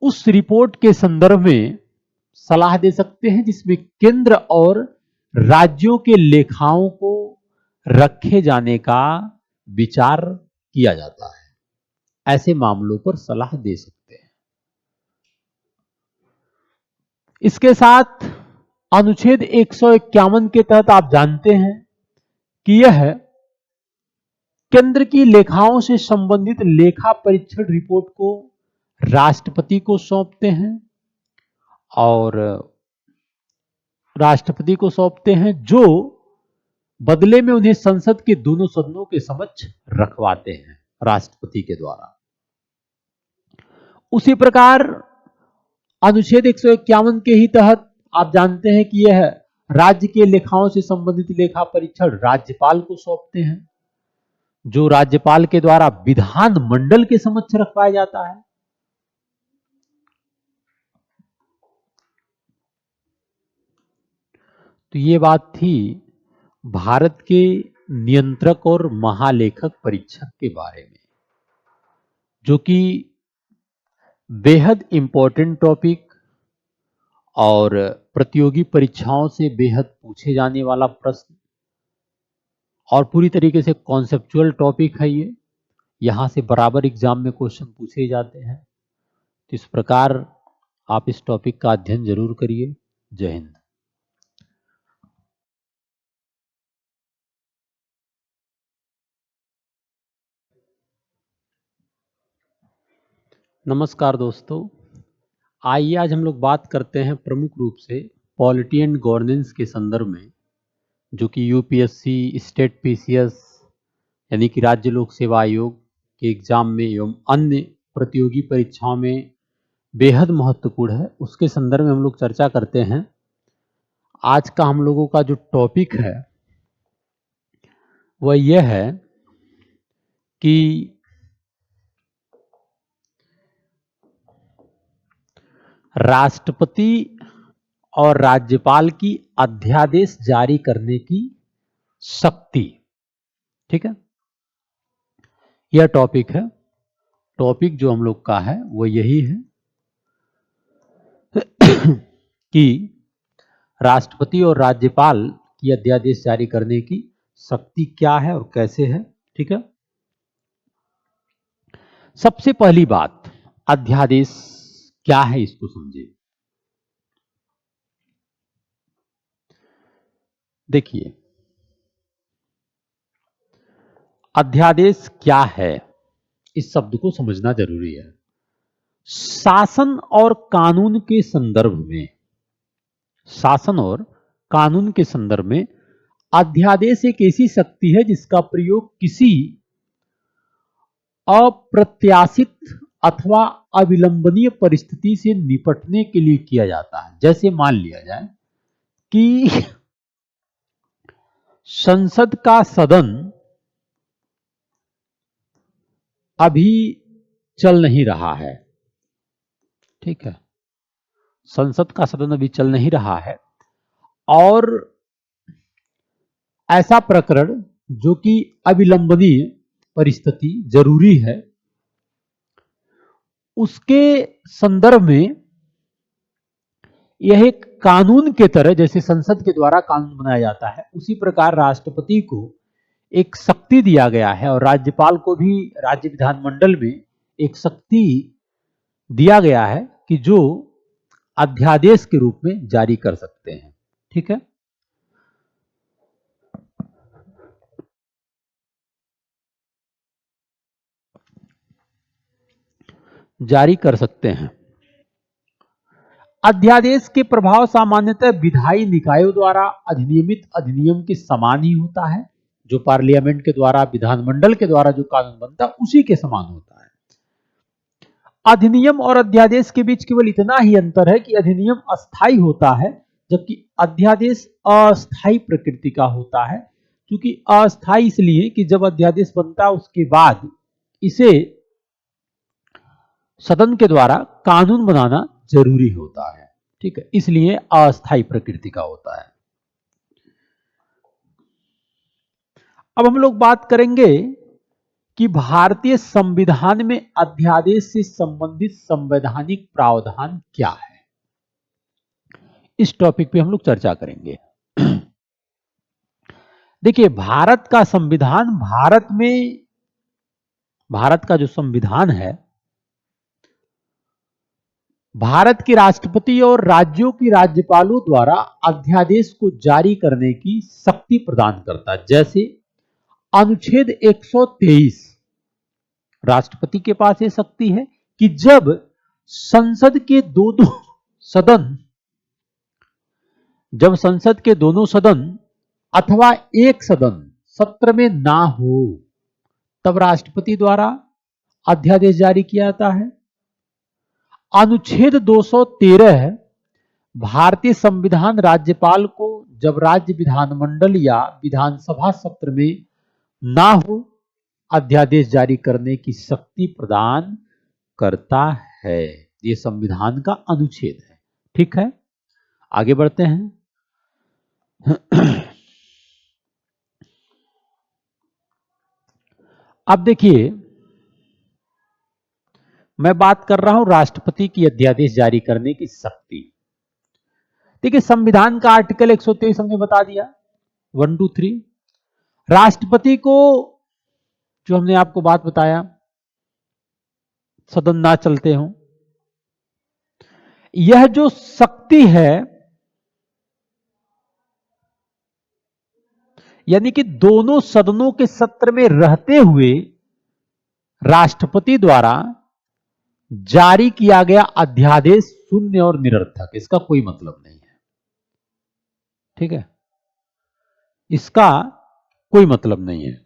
उस रिपोर्ट के संदर्भ में सलाह दे सकते हैं जिसमें केंद्र और राज्यों के लेखाओं को रखे जाने का विचार किया जाता है। ऐसे मामलों पर सलाह दे सकते हैं। इसके साथ अनुच्छेद 151 के तहत आप जानते हैं कि यह केंद्र की लेखाओं से संबंधित लेखा परीक्षण रिपोर्ट को राष्ट्रपति को सौंपते हैं और राष्ट्रपति को सौंपते हैं, जो बदले में उन्हें संसद के दोनों सदनों के समक्ष रखवाते हैं राष्ट्रपति के द्वारा। उसी प्रकार अनुच्छेद 151 के ही तहत आप जानते हैं कि यह राज्य के लेखाओं से संबंधित लेखा परीक्षण राज्यपाल को सौंपते हैं, जो राज्यपाल के द्वारा विधान मंडल के समक्ष रखवाया जाता है। तो ये बात थी भारत के नियंत्रक और महालेखक परीक्षक के बारे में, जो कि बेहद इंपॉर्टेंट टॉपिक और प्रतियोगी परीक्षाओं से बेहद पूछे जाने वाला प्रश्न और पूरी तरीके से कॉन्सेप्चुअल टॉपिक है। ये यहां से बराबर एग्जाम में क्वेश्चन पूछे जाते हैं। तो इस प्रकार आप इस टॉपिक का अध्ययन जरूर करिए। जय हिंद। नमस्कार दोस्तों, आइए आज हम लोग बात करते हैं प्रमुख रूप से पॉलिटी एंड गवर्नेंस के संदर्भ में, जो कि यूपीएससी, स्टेट पीसीएस यानी कि राज्य लोक सेवा आयोग के एग्जाम में एवं अन्य प्रतियोगी परीक्षाओं में बेहद महत्वपूर्ण है। उसके संदर्भ में हम लोग चर्चा करते हैं। आज का हम लोगों का जो टॉपिक है वह यह है कि राष्ट्रपति और राज्यपाल की अध्यादेश जारी करने की शक्ति। ठीक है, यह टॉपिक है। टॉपिक जो हम लोग का है वो यही है कि राष्ट्रपति और राज्यपाल की अध्यादेश जारी करने की शक्ति क्या है और कैसे है। ठीक है, सबसे पहली बात, अध्यादेश क्या है इसको समझिए। देखिए, अध्यादेश क्या है, इस शब्द को समझना जरूरी है। शासन और कानून के संदर्भ में, शासन और कानून के संदर्भ में अध्यादेश एक ऐसी शक्ति है जिसका प्रयोग किसी अप्रत्याशित अथवा अविलंबनीय परिस्थिति से निपटने के लिए किया जाता है। जैसे मान लिया जाए कि संसद का सदन अभी चल नहीं रहा है। ठीक है, संसद का सदन अभी चल नहीं रहा है और ऐसा प्रकरण जो कि अविलंबनीय परिस्थिति जरूरी है, उसके संदर्भ में यह एक कानून के तरह, जैसे संसद के द्वारा कानून बनाया जाता है, उसी प्रकार राष्ट्रपति को एक शक्ति दिया गया है और राज्यपाल को भी राज्य विधानमंडल में एक शक्ति दिया गया है कि जो अध्यादेश के रूप में जारी कर सकते हैं। ठीक है, जारी कर सकते हैं। अध्यादेश के प्रभाव सामान्यतः विधायी निकायों द्वारा अधिनियमित अधिनियम के समान ही होता है। जो पार्लियामेंट के द्वारा, विधानमंडल के द्वारा जो कानून बनता है उसी के समान होता है। अधिनियम और अध्यादेश के बीच केवल इतना ही अंतर है कि अधिनियम अस्थायी होता है जबकि अध्यादेश अस्थायी प्रकृति का होता है। क्योंकि अस्थायी इसलिए कि जब अध्यादेश बनता है उसके बाद इसे सदन के द्वारा कानून बनाना जरूरी होता है, ठीक है, इसलिए अस्थायी प्रकृति का होता है। अब हम लोग बात करेंगे कि भारतीय संविधान में अध्यादेश से संबंधित संवैधानिक प्रावधान क्या है। इस टॉपिक पे हम लोग चर्चा करेंगे। देखिए, भारत का संविधान, भारत का जो संविधान है, भारत के राष्ट्रपति और राज्यों की राज्यपालों द्वारा अध्यादेश को जारी करने की शक्ति प्रदान करता है। जैसे अनुच्छेद 123, राष्ट्रपति के पास यह शक्ति है कि जब संसद के दोनों सदन अथवा एक सदन सत्र में ना हो तब राष्ट्रपति द्वारा अध्यादेश जारी किया जाता है। अनुच्छेद 213, भारतीय संविधान राज्यपाल को जब राज्य विधानमंडल या विधानसभा सत्र में ना हो अध्यादेश जारी करने की शक्ति प्रदान करता है। ये संविधान का अनुच्छेद है, ठीक है। आगे बढ़ते हैं। अब देखिए, मैं बात कर रहा हूं राष्ट्रपति की अध्यादेश जारी करने की शक्ति। देखिए, संविधान का आर्टिकल 123 हमने बता दिया, 1 2 3। राष्ट्रपति को, जो हमने आपको बात बताया, सदन ना चलते हो, यह जो शक्ति है, यानी कि दोनों सदनों के सत्र में रहते हुए राष्ट्रपति द्वारा जारी किया गया अध्यादेश शून्य और निरर्थक, इसका कोई मतलब नहीं है, ठीक है, इसका कोई मतलब नहीं है।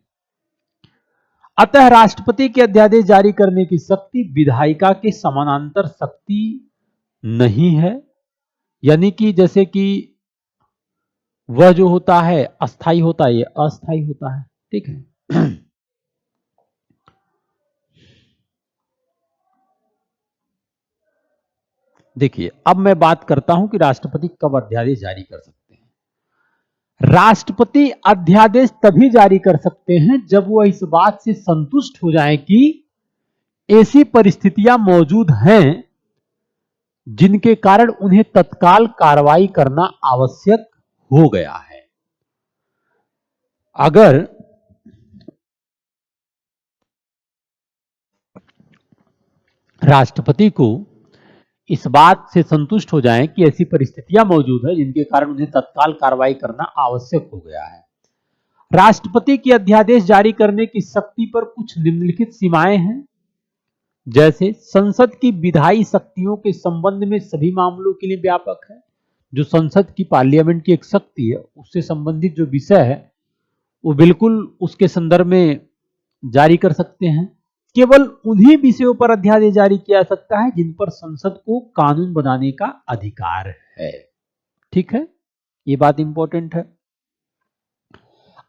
अतः राष्ट्रपति के अध्यादेश जारी करने की शक्ति विधायिका के समानांतर शक्ति नहीं है। यानी कि जैसे कि वह जो होता है अस्थाई होता है, ये अस्थाई होता है, ठीक है। देखिए, अब मैं बात करता हूं कि राष्ट्रपति कब अध्यादेश जारी कर सकते हैं। राष्ट्रपति अध्यादेश तभी जारी कर सकते हैं जब वह इस बात से संतुष्ट हो जाए कि ऐसी परिस्थितियां मौजूद हैं जिनके कारण उन्हें तत्काल कार्रवाई करना आवश्यक हो गया है। अगर राष्ट्रपति को इस बात से संतुष्ट हो जाएं कि ऐसी परिस्थितियां मौजूद है जिनके कारण उन्हें तत्काल कार्रवाई करना आवश्यक हो गया है। राष्ट्रपति की अध्यादेश जारी करने की शक्ति पर कुछ निम्नलिखित सीमाएं हैं। जैसे संसद की विधायी शक्तियों के संबंध में सभी मामलों के लिए व्यापक है। जो संसद की, पार्लियामेंट की एक शक्ति है, उससे संबंधित जो विषय है वो बिल्कुल उसके संदर्भ में जारी कर सकते हैं। केवल उन्हीं विषयों पर अध्यादेश जारी किया जा सकता है जिन पर संसद को कानून बनाने का अधिकार है, ठीक है, ये बात इंपॉर्टेंट है।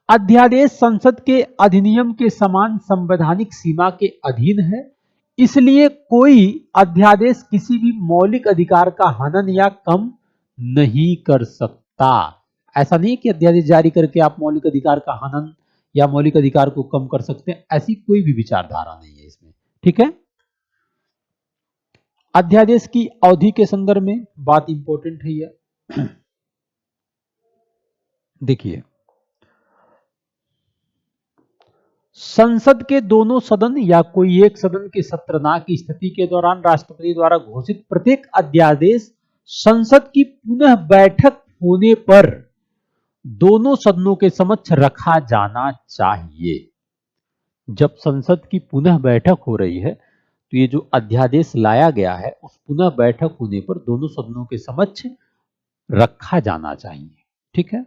अध्यादेश संसद के अधिनियम के समान संवैधानिक सीमा के अधीन है, इसलिए कोई अध्यादेश किसी भी मौलिक अधिकार का हनन या कम नहीं कर सकता। ऐसा नहीं कि अध्यादेश जारी करके आप मौलिक अधिकार का हनन या मौलिक अधिकार को कम कर सकते हैं, ऐसी कोई भी विचारधारा नहीं है इसमें, ठीक है। अध्यादेश की अवधि के संदर्भ में बात इंपॉर्टेंट है यह। देखिए, संसद के दोनों सदन या कोई एक सदन के सत्र ना की स्थिति के दौरान राष्ट्रपति द्वारा घोषित प्रत्येक अध्यादेश संसद की पुनः बैठक होने पर दोनों सदनों के समक्ष रखा जाना चाहिए। जब संसद की पुनः बैठक हो रही है तो ये जो अध्यादेश लाया गया है उस पुनः बैठक होने पर दोनों सदनों के समक्ष रखा जाना चाहिए, ठीक है।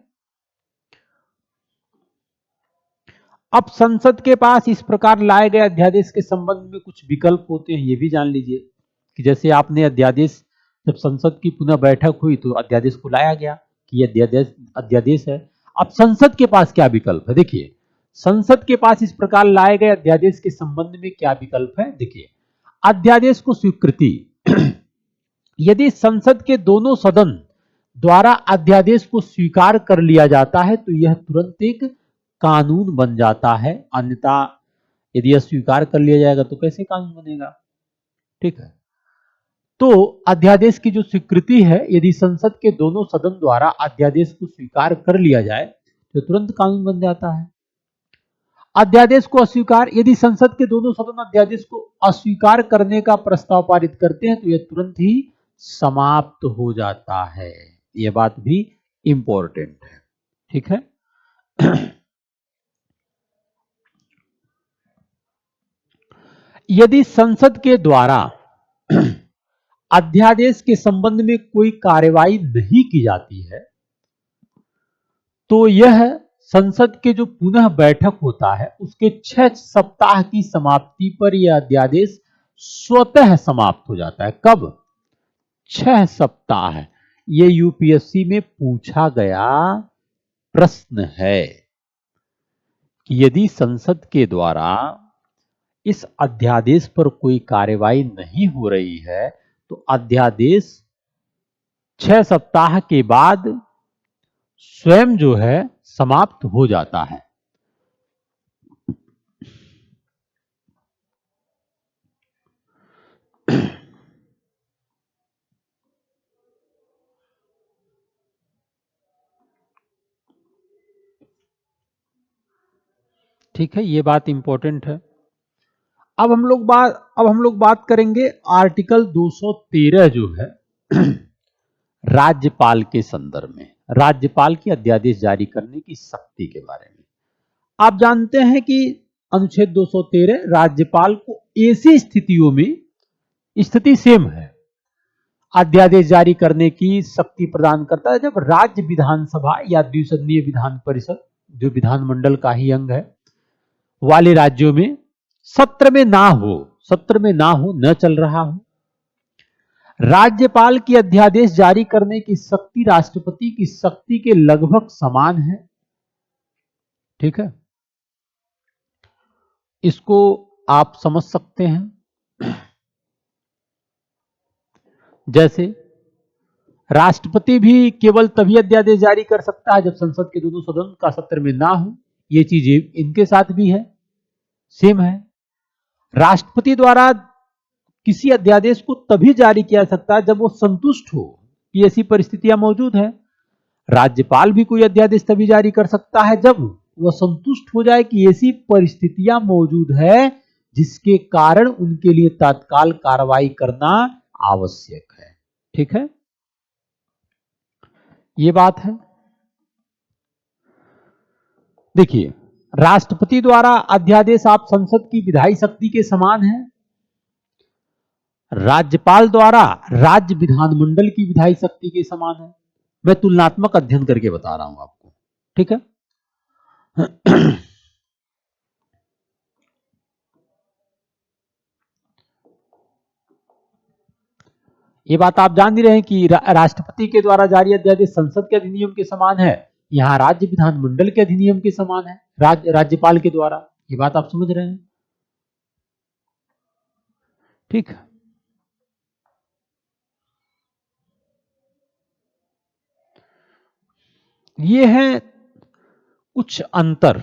अब संसद के पास इस प्रकार लाए गए अध्यादेश के संबंध में कुछ विकल्प होते हैं, ये भी जान लीजिए। कि जैसे आपने अध्यादेश, जब संसद की पुनः बैठक हुई तो अध्यादेश को लाया गया कि ये अध्यादेश है। अब संसद के पास क्या विकल्प है, देखिए संसद के पास इस प्रकार लाए गए अध्यादेश के संबंध में क्या विकल्प है। देखिए, अध्यादेश को स्वीकृति यदि संसद के दोनों सदन द्वारा अध्यादेश को स्वीकार कर लिया जाता है तो यह तुरंत एक कानून बन जाता है, अन्यथा यदि यह स्वीकार कर लिया जाएगा तो कैसे कानून बनेगा। ठीक है, तो अध्यादेश की जो स्वीकृति है, यदि संसद के दोनों सदन द्वारा अध्यादेश को स्वीकार कर लिया जाए तो तुरंत कानून बन जाता है। अध्यादेश को अस्वीकार, यदि संसद के दोनों सदन अध्यादेश को अस्वीकार करने का प्रस्ताव पारित करते हैं तो यह तुरंत ही समाप्त हो जाता है। यह बात भी इंपॉर्टेंट है। ठीक है, यदि संसद के द्वारा अध्यादेश के संबंध में कोई कार्यवाही नहीं की जाती है तो यह संसद के जो पुनः बैठक होता है उसके 6 सप्ताह की समाप्ति पर यह अध्यादेश स्वतः समाप्त हो जाता है। कब? 6 सप्ताह। ये यूपीएससी में पूछा गया प्रश्न है कि यदि संसद के द्वारा इस अध्यादेश पर कोई कार्यवाही नहीं हो रही है तो अध्यादेश 6 सप्ताह के बाद स्वयं जो है समाप्त हो जाता है। ठीक है, ये बात इंपॉर्टेंट है। अब हम लोग बात करेंगे आर्टिकल 213 जो है राज्यपाल के संदर्भ में, राज्यपाल की अध्यादेश जारी करने की शक्ति के बारे में। आप जानते हैं कि अनुच्छेद 213 राज्यपाल को ऐसी स्थितियों में, स्थिति सेम है, अध्यादेश जारी करने की शक्ति प्रदान करता है जब राज्य विधानसभा या द्विसदनीय विधान परिषद, जो विधानमंडल का ही अंग है, वाले राज्यों में सत्र में ना हो, न चल रहा हो। राज्यपाल की अध्यादेश जारी करने की शक्ति राष्ट्रपति की शक्ति के लगभग समान है। ठीक है, इसको आप समझ सकते हैं। जैसे राष्ट्रपति भी केवल तभी अध्यादेश जारी कर सकता है जब संसद के दोनों सदन का सत्र में ना हो। ये चीजें इनके साथ भी है, सेम है। राष्ट्रपति द्वारा किसी अध्यादेश को तभी जारी किया सकता है जब वो संतुष्ट हो कि ऐसी परिस्थितियां मौजूद है। राज्यपाल भी कोई अध्यादेश तभी जारी कर सकता है जब वह संतुष्ट हो जाए कि ऐसी परिस्थितियां मौजूद है जिसके कारण उनके लिए तत्काल कार्रवाई करना आवश्यक है। ठीक है, ये बात है। देखिए, राष्ट्रपति द्वारा अध्यादेश आप संसद की विधायी शक्ति के समान है। राज्यपाल द्वारा राज्य विधानमंडल की विधायी शक्ति के समान है। मैं तुलनात्मक अध्ययन करके बता रहा हूं आपको। ठीक है, ये बात आप जान ही रहे हैं कि राष्ट्रपति के द्वारा जारी अध्यादेश संसद के अधिनियम के समान है, यहां राज्य विधानमंडल के अधिनियम के समान है राज्यपाल के द्वारा। ये बात आप समझ रहे हैं। ठीक है, ये है कुछ अंतर।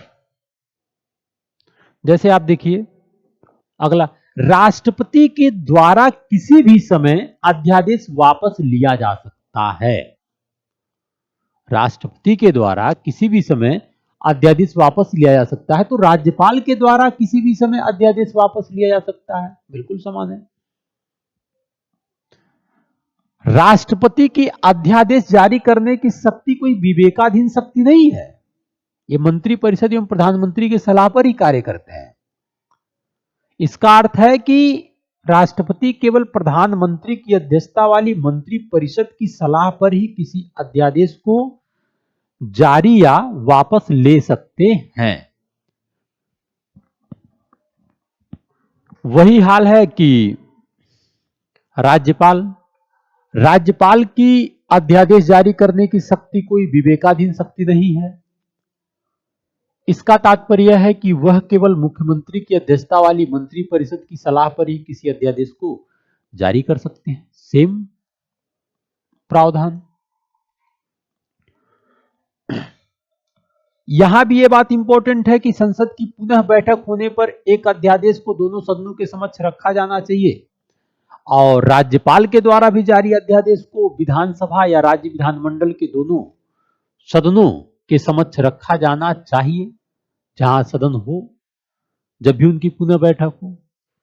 जैसे आप देखिए अगला, राष्ट्रपति के द्वारा किसी भी समय अध्यादेश वापस लिया जा सकता है। राष्ट्रपति के द्वारा किसी भी समय अध्यादेश वापस लिया जा सकता है, तो राज्यपाल के द्वारा किसी भी समय अध्यादेश वापस लिया जा सकता है, बिल्कुल समान है। राष्ट्रपति की अध्यादेश जारी करने की शक्ति कोई विवेकाधीन शक्ति नहीं है, ये मंत्रिपरिषद एवं प्रधानमंत्री की सलाह पर ही कार्य करते हैं। इसका अर्थ है कि राष्ट्रपति केवल प्रधानमंत्री की अध्यक्षता वाली मंत्रिपरिषद की सलाह पर ही किसी अध्यादेश को जारी या वापस ले सकते हैं। वही हाल है कि राज्यपाल, राज्यपाल की अध्यादेश जारी करने की शक्ति कोई विवेकाधीन शक्ति नहीं है। इसका तात्पर्य है कि वह केवल मुख्यमंत्री की अध्यक्षता वाली मंत्रिपरिषद की सलाह पर ही किसी अध्यादेश को जारी कर सकते हैं। सेम प्रावधान यहां भी यह बात इंपॉर्टेंट है कि संसद की पुनः बैठक होने पर एक अध्यादेश को दोनों सदनों के समक्ष रखा जाना चाहिए और राज्यपाल के द्वारा भी जारी अध्यादेश को विधानसभा या राज्य विधानमंडल के दोनों सदनों के समक्ष रखा जाना चाहिए, जहां सदन हो, जब भी उनकी पुनः बैठक हो।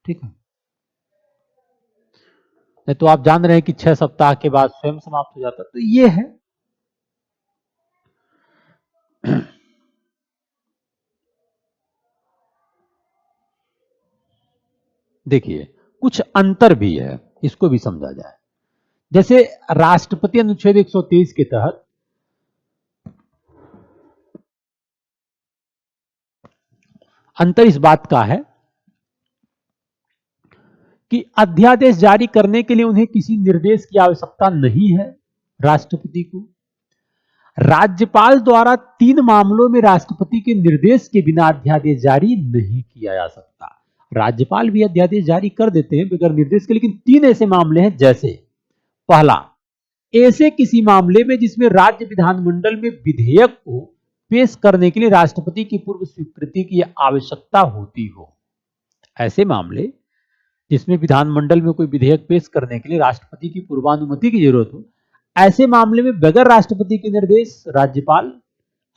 ठीक है, नहीं तो आप जान रहे हैं कि 6 सप्ताह के बाद स्वयं समाप्त हो जाता। तो ये है देखिए कुछ अंतर भी है, इसको भी समझा जाए। जैसे राष्ट्रपति अनुच्छेद 123 के तहत अंतर इस बात का है कि अध्यादेश जारी करने के लिए उन्हें किसी निर्देश की आवश्यकता नहीं है। राष्ट्रपति को राज्यपाल द्वारा 3 मामलों में राष्ट्रपति के निर्देश के बिना अध्यादेश जारी नहीं किया जा सकता। राज्यपाल भी अध्यादेश जारी कर देते हैं बगैर निर्देश के, लेकिन 3 ऐसे मामले हैं। जैसे पहला, ऐसे किसी मामले में जिसमें राज्य विधानमंडल में विधेयक को पेश करने के लिए राष्ट्रपति की पूर्व स्वीकृति की आवश्यकता होती हो। ऐसे मामले जिसमें विधानमंडल में कोई विधेयक पेश करने के लिए राष्ट्रपति की पूर्वानुमति की जरूरत हो, ऐसे मामले में बगैर राष्ट्रपति के निर्देश राज्यपाल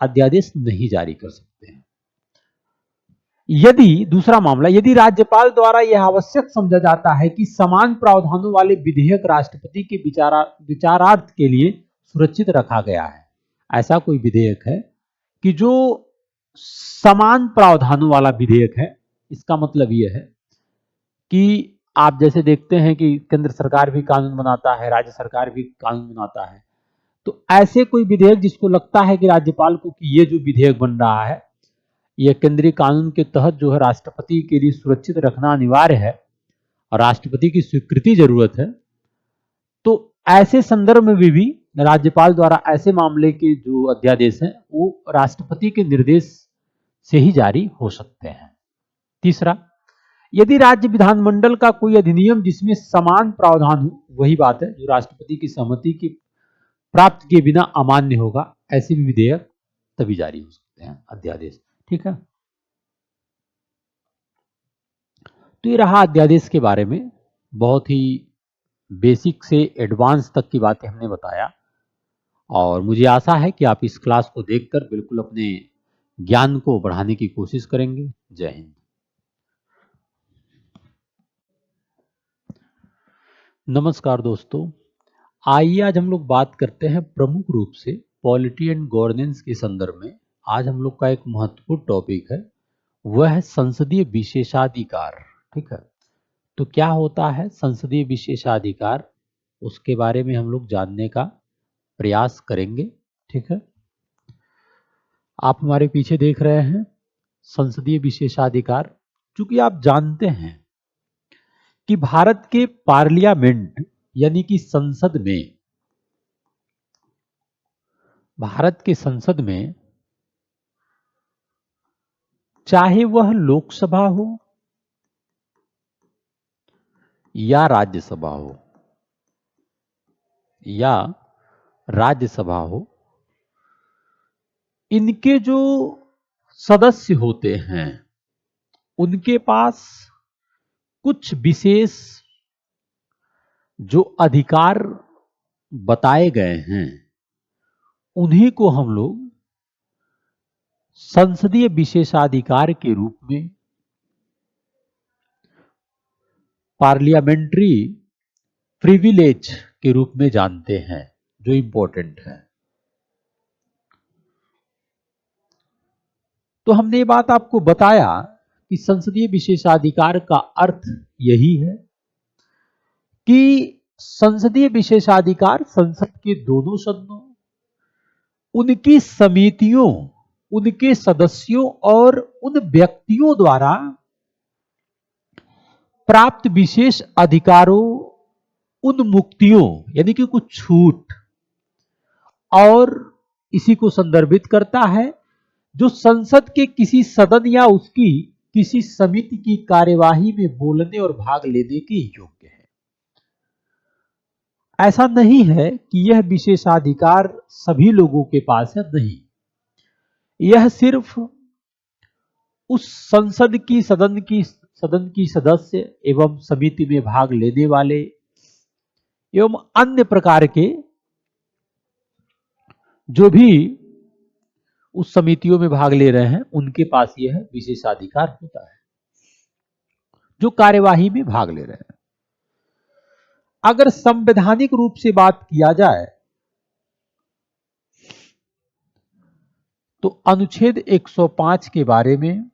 अध्यादेश नहीं जारी कर सकते हैं। यदि दूसरा मामला, यदि राज्यपाल द्वारा यह आवश्यक समझा जाता है कि समान प्रावधानों वाले विधेयक राष्ट्रपति के विचारार्थ के लिए सुरक्षित रखा गया है। ऐसा कोई विधेयक है कि जो समान प्रावधानों वाला विधेयक है, इसका मतलब यह है कि आप जैसे देखते हैं कि केंद्र सरकार भी कानून बनाता है, राज्य सरकार भी कानून बनाता है, तो ऐसे कोई विधेयक जिसको लगता है कि राज्यपाल को कि ये जो विधेयक बन रहा है यह केंद्रीय कानून के तहत जो है राष्ट्रपति के लिए सुरक्षित रखना अनिवार्य है और राष्ट्रपति की स्वीकृति जरूरत है, तो ऐसे संदर्भ में भी राज्यपाल द्वारा ऐसे मामले के जो अध्यादेश हैं वो राष्ट्रपति के निर्देश से ही जारी हो सकते हैं। तीसरा, यदि राज्य विधानमंडल का कोई अधिनियम जिसमें समान प्रावधान हो, वही बात है जो राष्ट्रपति की सहमति की प्राप्त के बिना अमान्य होगा, ऐसे भी विधेयक तभी जारी हो सकते हैं, अध्यादेश। ठीक है, तो ये रहा अध्यादेश के बारे में। बहुत ही बेसिक से एडवांस तक की बातें हमने बताया और मुझे आशा है कि आप इस क्लास को देखकर बिल्कुल अपने ज्ञान को बढ़ाने की कोशिश करेंगे। जय हिंद। नमस्कार दोस्तों, आइए आज हम लोग बात करते हैं प्रमुख रूप से पॉलिटी एंड गवर्नेंस के संदर्भ में। आज हम लोग का एक महत्वपूर्ण टॉपिक है, वह है संसदीय विशेषाधिकार। ठीक है, तो क्या होता है संसदीय विशेषाधिकार, उसके बारे में हम लोग जानने का प्रयास करेंगे। ठीक है, आप हमारे पीछे देख रहे हैं संसदीय विशेषाधिकार। चूंकि आप जानते हैं कि भारत के पार्लियामेंट यानी कि संसद में, भारत के संसद में चाहे वह लोकसभा हो या राज्यसभा हो इनके जो सदस्य होते हैं उनके पास कुछ विशेष जो अधिकार बताए गए हैं, उन्हीं को हम लोग संसदीय विशेषाधिकार के रूप में, पार्लियामेंट्री प्रिविलेज के रूप में जानते हैं, जो इंपॉर्टेंट है। तो हमने ये बात आपको बताया कि संसदीय विशेषाधिकार का अर्थ यही है कि संसदीय विशेषाधिकार संसद के दोनों सदनों, उनकी समितियों, उनके सदस्यों और उन व्यक्तियों द्वारा प्राप्त विशेष अधिकारों उन मुक्तियों यानी कि कुछ छूट, और इसी को संदर्भित करता है जो संसद के किसी सदन या उसकी किसी समिति की कार्यवाही में बोलने और भाग लेने के योग्य है। ऐसा नहीं है कि यह विशेषाधिकार सभी लोगों के पास है, नहीं, यह सिर्फ उस सदन की सदस्य एवं समिति में भाग लेने वाले एवं अन्य प्रकार के जो भी उस समितियों में भाग ले रहे हैं उनके पास यह विशेषाधिकार होता है, जो कार्यवाही में भाग ले रहे हैं। अगर संवैधानिक रूप से बात किया जाए तो अनुच्छेद 105 के बारे में,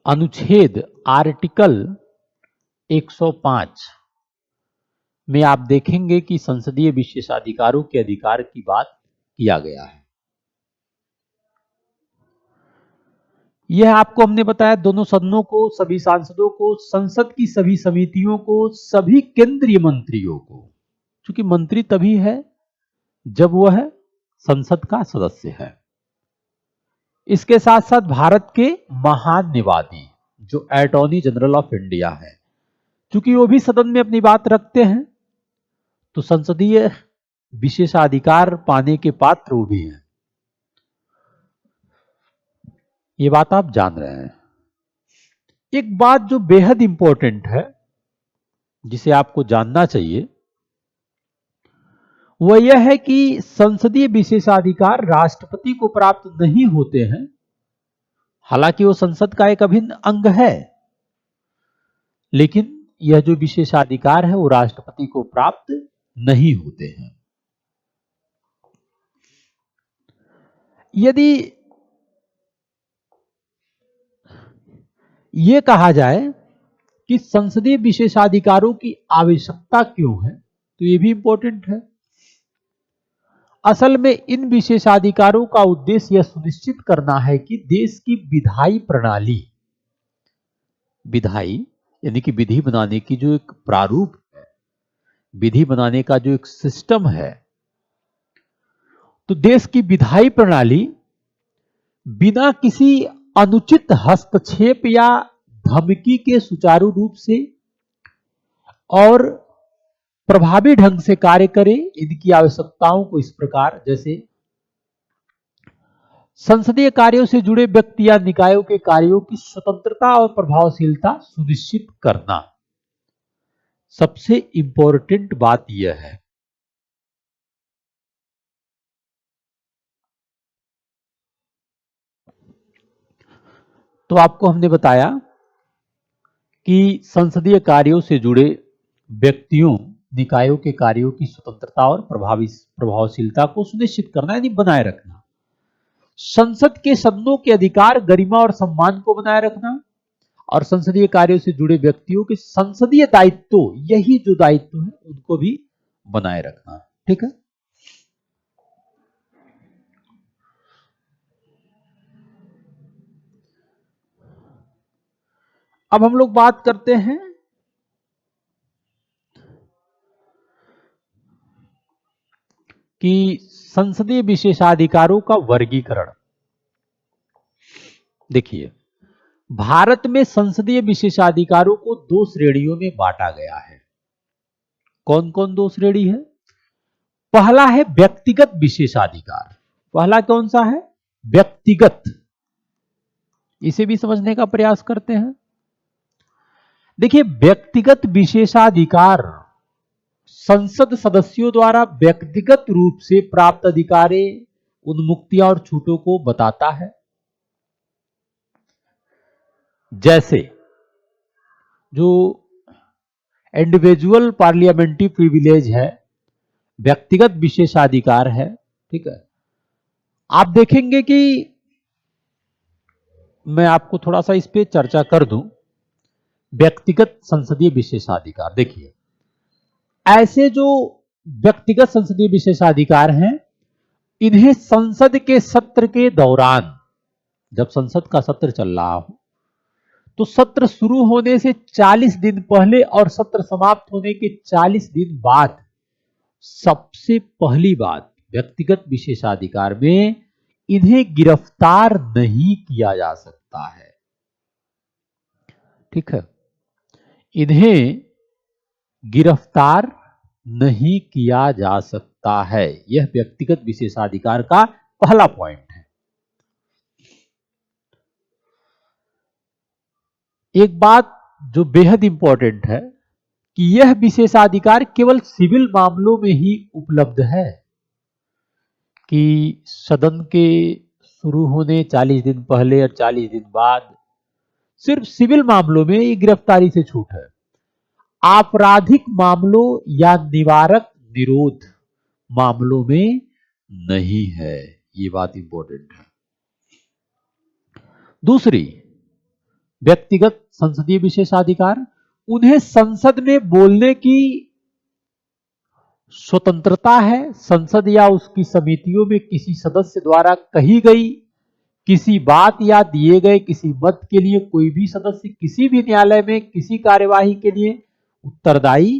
अनुच्छेद आर्टिकल 105 में आप देखेंगे कि संसदीय विशेषाधिकारों के अधिकार की बात किया गया है। यह आपको हमने बताया दोनों सदनों को, सभी सांसदों को, संसद की सभी समितियों को, सभी केंद्रीय मंत्रियों को, क्योंकि मंत्री तभी है जब वह संसद का सदस्य है। इसके साथ साथ भारत के महान्यायवादी जो अटॉर्नी जनरल ऑफ इंडिया है, क्योंकि वो भी सदन में अपनी बात रखते हैं, तो संसदीय विशेषाधिकार पाने के पात्र वो भी हैं। ये बात आप जान रहे हैं। एक बात जो बेहद इंपॉर्टेंट है जिसे आपको जानना चाहिए वह यह है कि संसदीय विशेषाधिकार राष्ट्रपति को प्राप्त नहीं होते हैं, हालांकि वो संसद का एक अभिन्न अंग है, लेकिन यह जो विशेषाधिकार है वो राष्ट्रपति को प्राप्त नहीं होते हैं। यदि यह कहा जाए कि संसदीय विशेषाधिकारों की आवश्यकता क्यों है, तो यह भी इंपॉर्टेंट है। असल में इन विशेषाधिकारों का उद्देश्य यह सुनिश्चित करना है कि देश की विधायी प्रणाली, विधायी यानी कि विधि बनाने की जो एक प्रारूप है, विधि बनाने का जो एक सिस्टम है, तो देश की विधायी प्रणाली बिना किसी अनुचित हस्तक्षेप या धमकी के सुचारू रूप से और प्रभावी ढंग से कार्य करे। इनकी आवश्यकताओं को इस प्रकार, जैसे संसदीय कार्यों से जुड़े व्यक्ति या निकायों के कार्यों की स्वतंत्रता और प्रभावशीलता सुनिश्चित करना, सबसे इंपॉर्टेंट बात यह है। तो आपको हमने बताया कि संसदीय कार्यों से जुड़े व्यक्तियों, निकायों के कार्यों की स्वतंत्रता और प्रभावशीलता को सुनिश्चित करना यानी बनाए रखना, संसद के सदनों के अधिकार, गरिमा और सम्मान को बनाए रखना, और संसदीय कार्यों से जुड़े व्यक्तियों के संसदीय दायित्व, यही जो दायित्व है उनको भी बनाए रखना। ठीक है। अब हम लोग बात करते हैं कि संसदीय विशेषाधिकारों का वर्गीकरण। देखिए, भारत में संसदीय विशेषाधिकारों को दो श्रेणियों में बांटा गया है। कौन कौन दो श्रेणी है? पहला है व्यक्तिगत विशेषाधिकार। पहला कौन सा है? व्यक्तिगत। इसे भी समझने का प्रयास करते हैं। देखिए, व्यक्तिगत विशेषाधिकार संसद सदस्यों द्वारा व्यक्तिगत रूप से प्राप्त अधिकारें, उन्मुक्तियां और छूटों को बताता है। जैसे जो इंडिविजुअल पार्लियामेंट्री प्रिविलेज है, व्यक्तिगत विशेषाधिकार है, ठीक है। आप देखेंगे कि मैं आपको थोड़ा सा इस पे चर्चा कर दूं। व्यक्तिगत संसदीय विशेषाधिकार, देखिए, ऐसे जो व्यक्तिगत संसदीय विशेषाधिकार हैं, इन्हें संसद के सत्र के दौरान, जब संसद का सत्र चल रहा हो, तो सत्र शुरू होने से 40 दिन पहले और सत्र समाप्त होने के 40 दिन बाद सबसे पहली बात, व्यक्तिगत विशेषाधिकार में इन्हें गिरफ्तार नहीं किया जा सकता है। ठीक है, इन्हें गिरफ्तार नहीं किया जा सकता है। यह व्यक्तिगत विशेषाधिकार का पहला पॉइंट है। एक बात जो बेहद इंपॉर्टेंट है कि यह विशेषाधिकार केवल सिविल मामलों में ही उपलब्ध है, कि सदन के शुरू होने 40 दिन पहले और 40 दिन बाद सिर्फ सिविल मामलों में ये गिरफ्तारी से छूट है। आपराधिक मामलों या निवारक निरोध मामलों में नहीं है। ये बात इंपॉर्टेंट है। दूसरी, व्यक्तिगत संसदीय विशेषाधिकार, उन्हें संसद में बोलने की स्वतंत्रता है। संसद या उसकी समितियों में किसी सदस्य द्वारा कही गई किसी बात या दिए गए किसी मत के लिए कोई भी सदस्य किसी भी न्यायालय में किसी कार्यवाही के लिए उत्तरदायी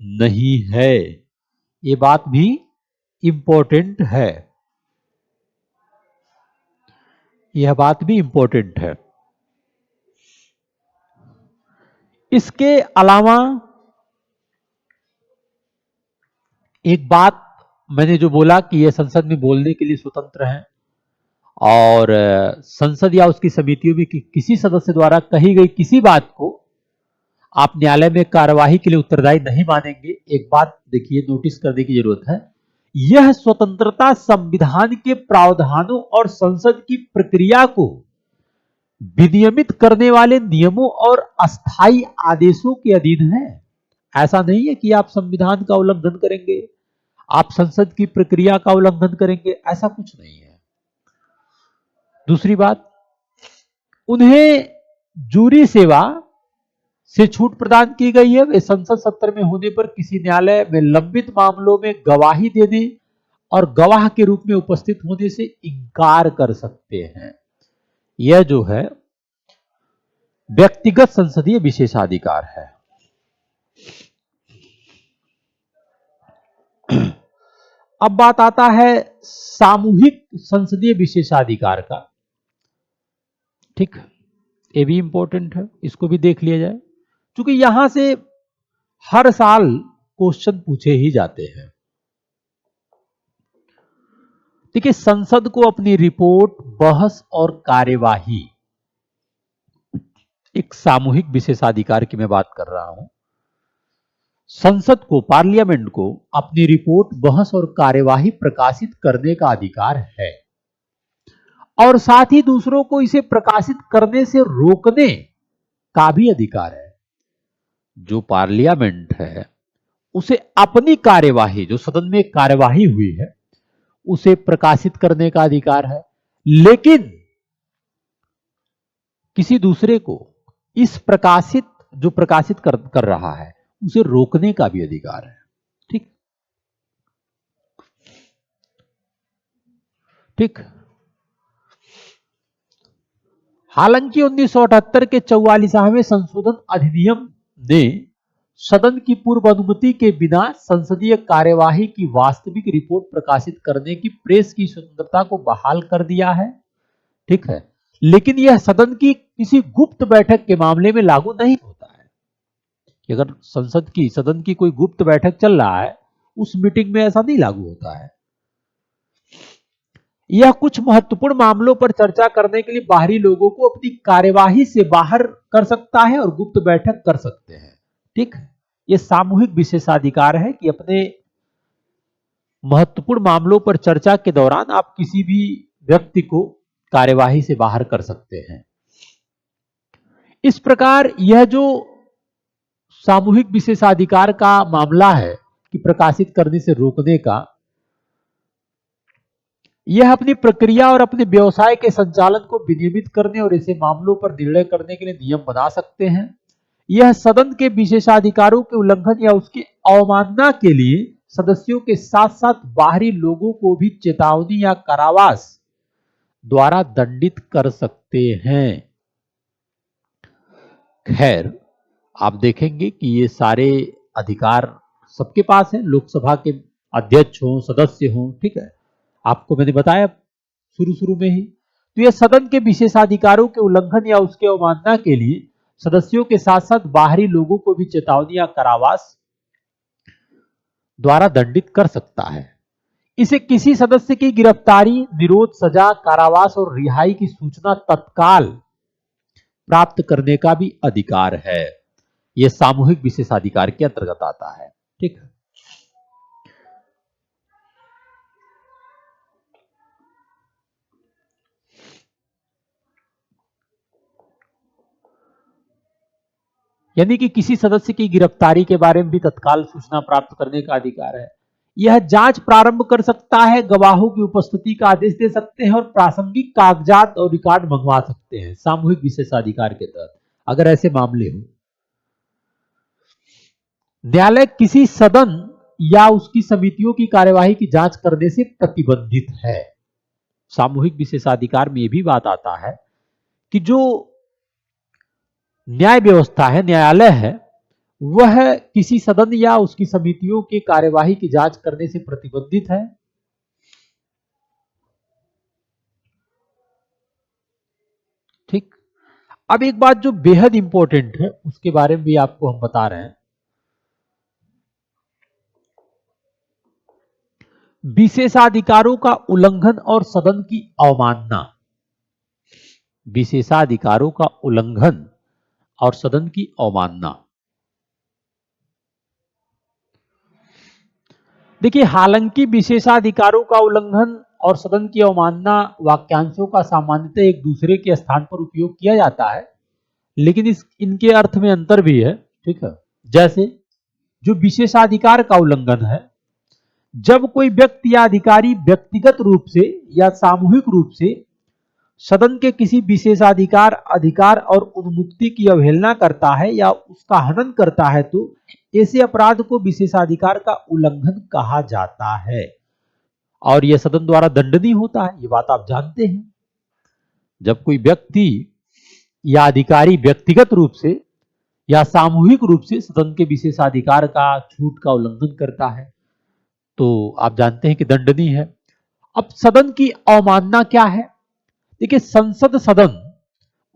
नहीं है। ये बात भी इंपॉर्टेंट है। यह बात भी इंपॉर्टेंट है। इसके अलावा एक बात मैंने जो बोला कि यह संसद में बोलने के लिए स्वतंत्र है और संसद या उसकी समितियों में किसी सदस्य द्वारा कही गई किसी बात को आप न्यायालय में कार्यवाही के लिए उत्तरदायी नहीं मानेंगे। एक बात देखिए, नोटिस करने की जरूरत है, यह स्वतंत्रता संविधान के प्रावधानों और संसद की प्रक्रिया को विनियमित करने वाले नियमों और अस्थायी आदेशों के अधीन है। ऐसा नहीं है कि आप संविधान का उल्लंघन करेंगे, आप संसद की प्रक्रिया का उल्लंघन करेंगे, ऐसा कुछ नहीं है। दूसरी बात, उन्हें जूरी सेवा से छूट प्रदान की गई है। वे संसद सत्र में होने पर किसी न्यायालय में लंबित मामलों में गवाही देने और गवाह के रूप में उपस्थित होने से इनकार कर सकते हैं। यह जो है व्यक्तिगत संसदीय विशेषाधिकार है। अब बात आता है सामूहिक संसदीय विशेषाधिकार का। ठीक, ये भी इंपॉर्टेंट है, इसको भी देख लिया जाए, क्योंकि यहां से हर साल क्वेश्चन पूछे ही जाते हैं। देखिए, संसद को अपनी रिपोर्ट, बहस और कार्यवाही, एक सामूहिक विशेषाधिकार की मैं बात कर रहा हूं, संसद को, पार्लियामेंट को अपनी रिपोर्ट, बहस और कार्यवाही प्रकाशित करने का अधिकार है और साथ ही दूसरों को इसे प्रकाशित करने से रोकने का भी अधिकार है। जो पार्लियामेंट है उसे अपनी कार्यवाही, जो सदन में कार्यवाही हुई है, उसे प्रकाशित करने का अधिकार है, लेकिन किसी दूसरे को इस जो प्रकाशित कर रहा है उसे रोकने का भी अधिकार है। ठीक ठीक। हालांकि 1978 के 44वें संशोधन अधिनियम ने सदन की पूर्व अनुमति के बिना संसदीय कार्यवाही की वास्तविक रिपोर्ट प्रकाशित करने की प्रेस की स्वतंत्रता को बहाल कर दिया है। ठीक है, लेकिन यह सदन की किसी गुप्त बैठक के मामले में लागू नहीं होता है कि अगर सदन की कोई गुप्त बैठक चल रहा है, उस मीटिंग में ऐसा नहीं लागू होता है। यह कुछ महत्वपूर्ण मामलों पर चर्चा करने के लिए बाहरी लोगों को अपनी कार्यवाही से बाहर कर सकता है और गुप्त बैठक कर सकते हैं। ठीक, यह सामूहिक विशेषाधिकार है कि अपने महत्वपूर्ण मामलों पर चर्चा के दौरान आप किसी भी व्यक्ति को कार्यवाही से बाहर कर सकते हैं। इस प्रकार यह जो सामूहिक विशेषाधिकार का मामला है कि प्रकाशित करने से रोकने का, यह अपनी प्रक्रिया और अपने व्यवसाय के संचालन को विनियमित करने और ऐसे मामलों पर निर्णय करने के लिए नियम बना सकते हैं। यह सदन के विशेषाधिकारों के उल्लंघन या उसकी अवमानना के लिए सदस्यों के साथ साथ बाहरी लोगों को भी चेतावनी या कारावास द्वारा दंडित कर सकते हैं। खैर, आप देखेंगे कि ये सारे अधिकार सबके पास है, लोकसभा के अध्यक्ष हों, सदस्य हों, ठीक है। आपको मैंने बताया शुरू शुरू में ही। तो यह सदन के विशेषाधिकारों के उल्लंघन या उसके अवमानना के लिए सदस्यों के साथ साथ बाहरी लोगों को भी चेतावनी या कारावास द्वारा दंडित कर सकता है। इसे किसी सदस्य की गिरफ्तारी, विरोध, सजा, कारावास और रिहाई की सूचना तत्काल प्राप्त करने का भी अधिकार है। यह सामूहिक विशेषाधिकार के अंतर्गत आता है, ठीक है। यानी कि किसी सदस्य की गिरफ्तारी के बारे में भी तत्काल सूचना प्राप्त करने का अधिकार है। यह जांच प्रारंभ कर सकता है, गवाहों की उपस्थिति का आदेश दे सकते हैं और प्रासंगिक कागजात और रिकॉर्ड मंगवा सकते हैं सामूहिक विशेषाधिकार के तहत, अगर ऐसे मामले हो। न्यायालय किसी सदन या उसकी समितियों की कार्यवाही की जांच करने से प्रतिबंधित है। सामूहिक विशेषाधिकार में यह भी बात आता है कि जो न्याय व्यवस्था है, न्यायालय है, वह किसी सदन या उसकी समितियों की कार्यवाही की जांच करने से प्रतिबंधित है। ठीक। अब एक बात जो बेहद इंपॉर्टेंट है उसके बारे में भी आपको हम बता रहे हैं। विशेषाधिकारों का उल्लंघन और सदन की अवमानना। विशेषाधिकारों का उल्लंघन और सदन की अवमानना। देखिए, हालांकि विशेषाधिकारों का उल्लंघन और सदन की अवमानना वाक्यांशों का सामान्यतः एक दूसरे के स्थान पर उपयोग किया जाता है, लेकिन इनके अर्थ में अंतर भी है, ठीक है। जैसे जो विशेषाधिकार का उल्लंघन है, जब कोई व्यक्ति या अधिकारी व्यक्तिगत रूप से या सामूहिक रूप से सदन के किसी विशेषाधिकार, अधिकार और उन्मुक्ति की अवहेलना करता है या उसका हनन करता है, तो ऐसे अपराध को विशेषाधिकार का उल्लंघन कहा जाता है और यह सदन द्वारा दंडनीय होता है। ये बात आप जानते हैं। जब कोई व्यक्ति या अधिकारी व्यक्तिगत रूप से या सामूहिक रूप से सदन के विशेषाधिकार का, छूट का उल्लंघन करता है, तो आप जानते हैं कि दंडनीय है। अब सदन की अवमानना क्या है? देखिए, संसद सदन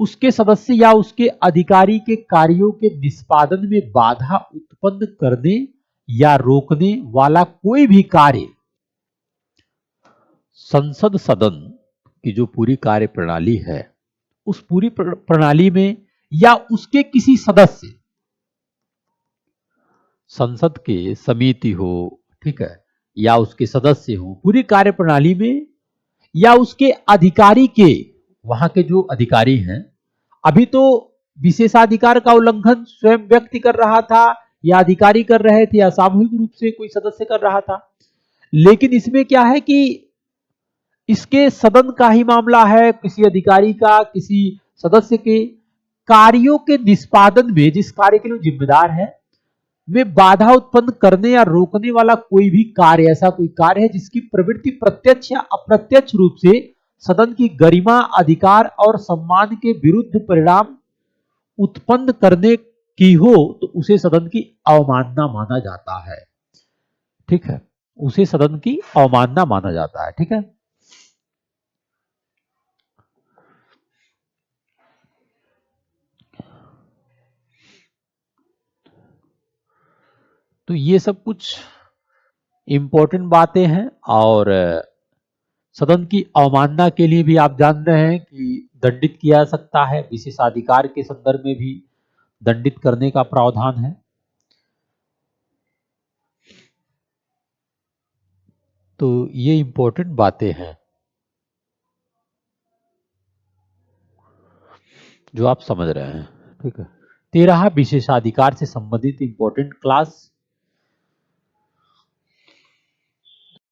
उसके सदस्य या उसके अधिकारी के कार्यों के निष्पादन में बाधा उत्पन्न करने या रोकने वाला कोई भी कार्य संसद सदन की जो पूरी कार्य प्रणाली है, उस पूरी प्रणाली में या उसके किसी सदस्य, संसद के समिति हो, ठीक है, या उसके सदस्य हो, पूरी कार्य प्रणाली में या उसके अधिकारी के, वहां के जो अधिकारी हैं, अभी तो विशेषाधिकार का उल्लंघन स्वयं व्यक्ति कर रहा था या अधिकारी कर रहे थे या सामूहिक रूप से कोई सदस्य कर रहा था, लेकिन इसमें क्या है कि इसके सदन का ही मामला है, किसी अधिकारी का, किसी सदस्य के कार्यों के निष्पादन में, जिस कार्य के लिए जिम्मेदार है, में बाधा उत्पन्न करने या रोकने वाला कोई भी कार्य, ऐसा कोई कार्य है जिसकी प्रवृत्ति प्रत्यक्ष या अप्रत्यक्ष रूप से सदन की गरिमा, अधिकार और सम्मान के विरुद्ध परिणाम उत्पन्न करने की हो, तो उसे सदन की अवमानना माना जाता है, ठीक है। उसे सदन की अवमानना माना जाता है, ठीक है। तो ये सब कुछ इंपॉर्टेंट बातें हैं और सदन की अवमानना के लिए भी आप जान रहे हैं कि दंडित किया जा सकता है, विशेषाधिकार के संदर्भ में भी दंडित करने का प्रावधान है। तो ये इंपॉर्टेंट बातें हैं जो आप समझ रहे हैं, ठीक है। 13 विशेषाधिकार से संबंधित इंपॉर्टेंट क्लास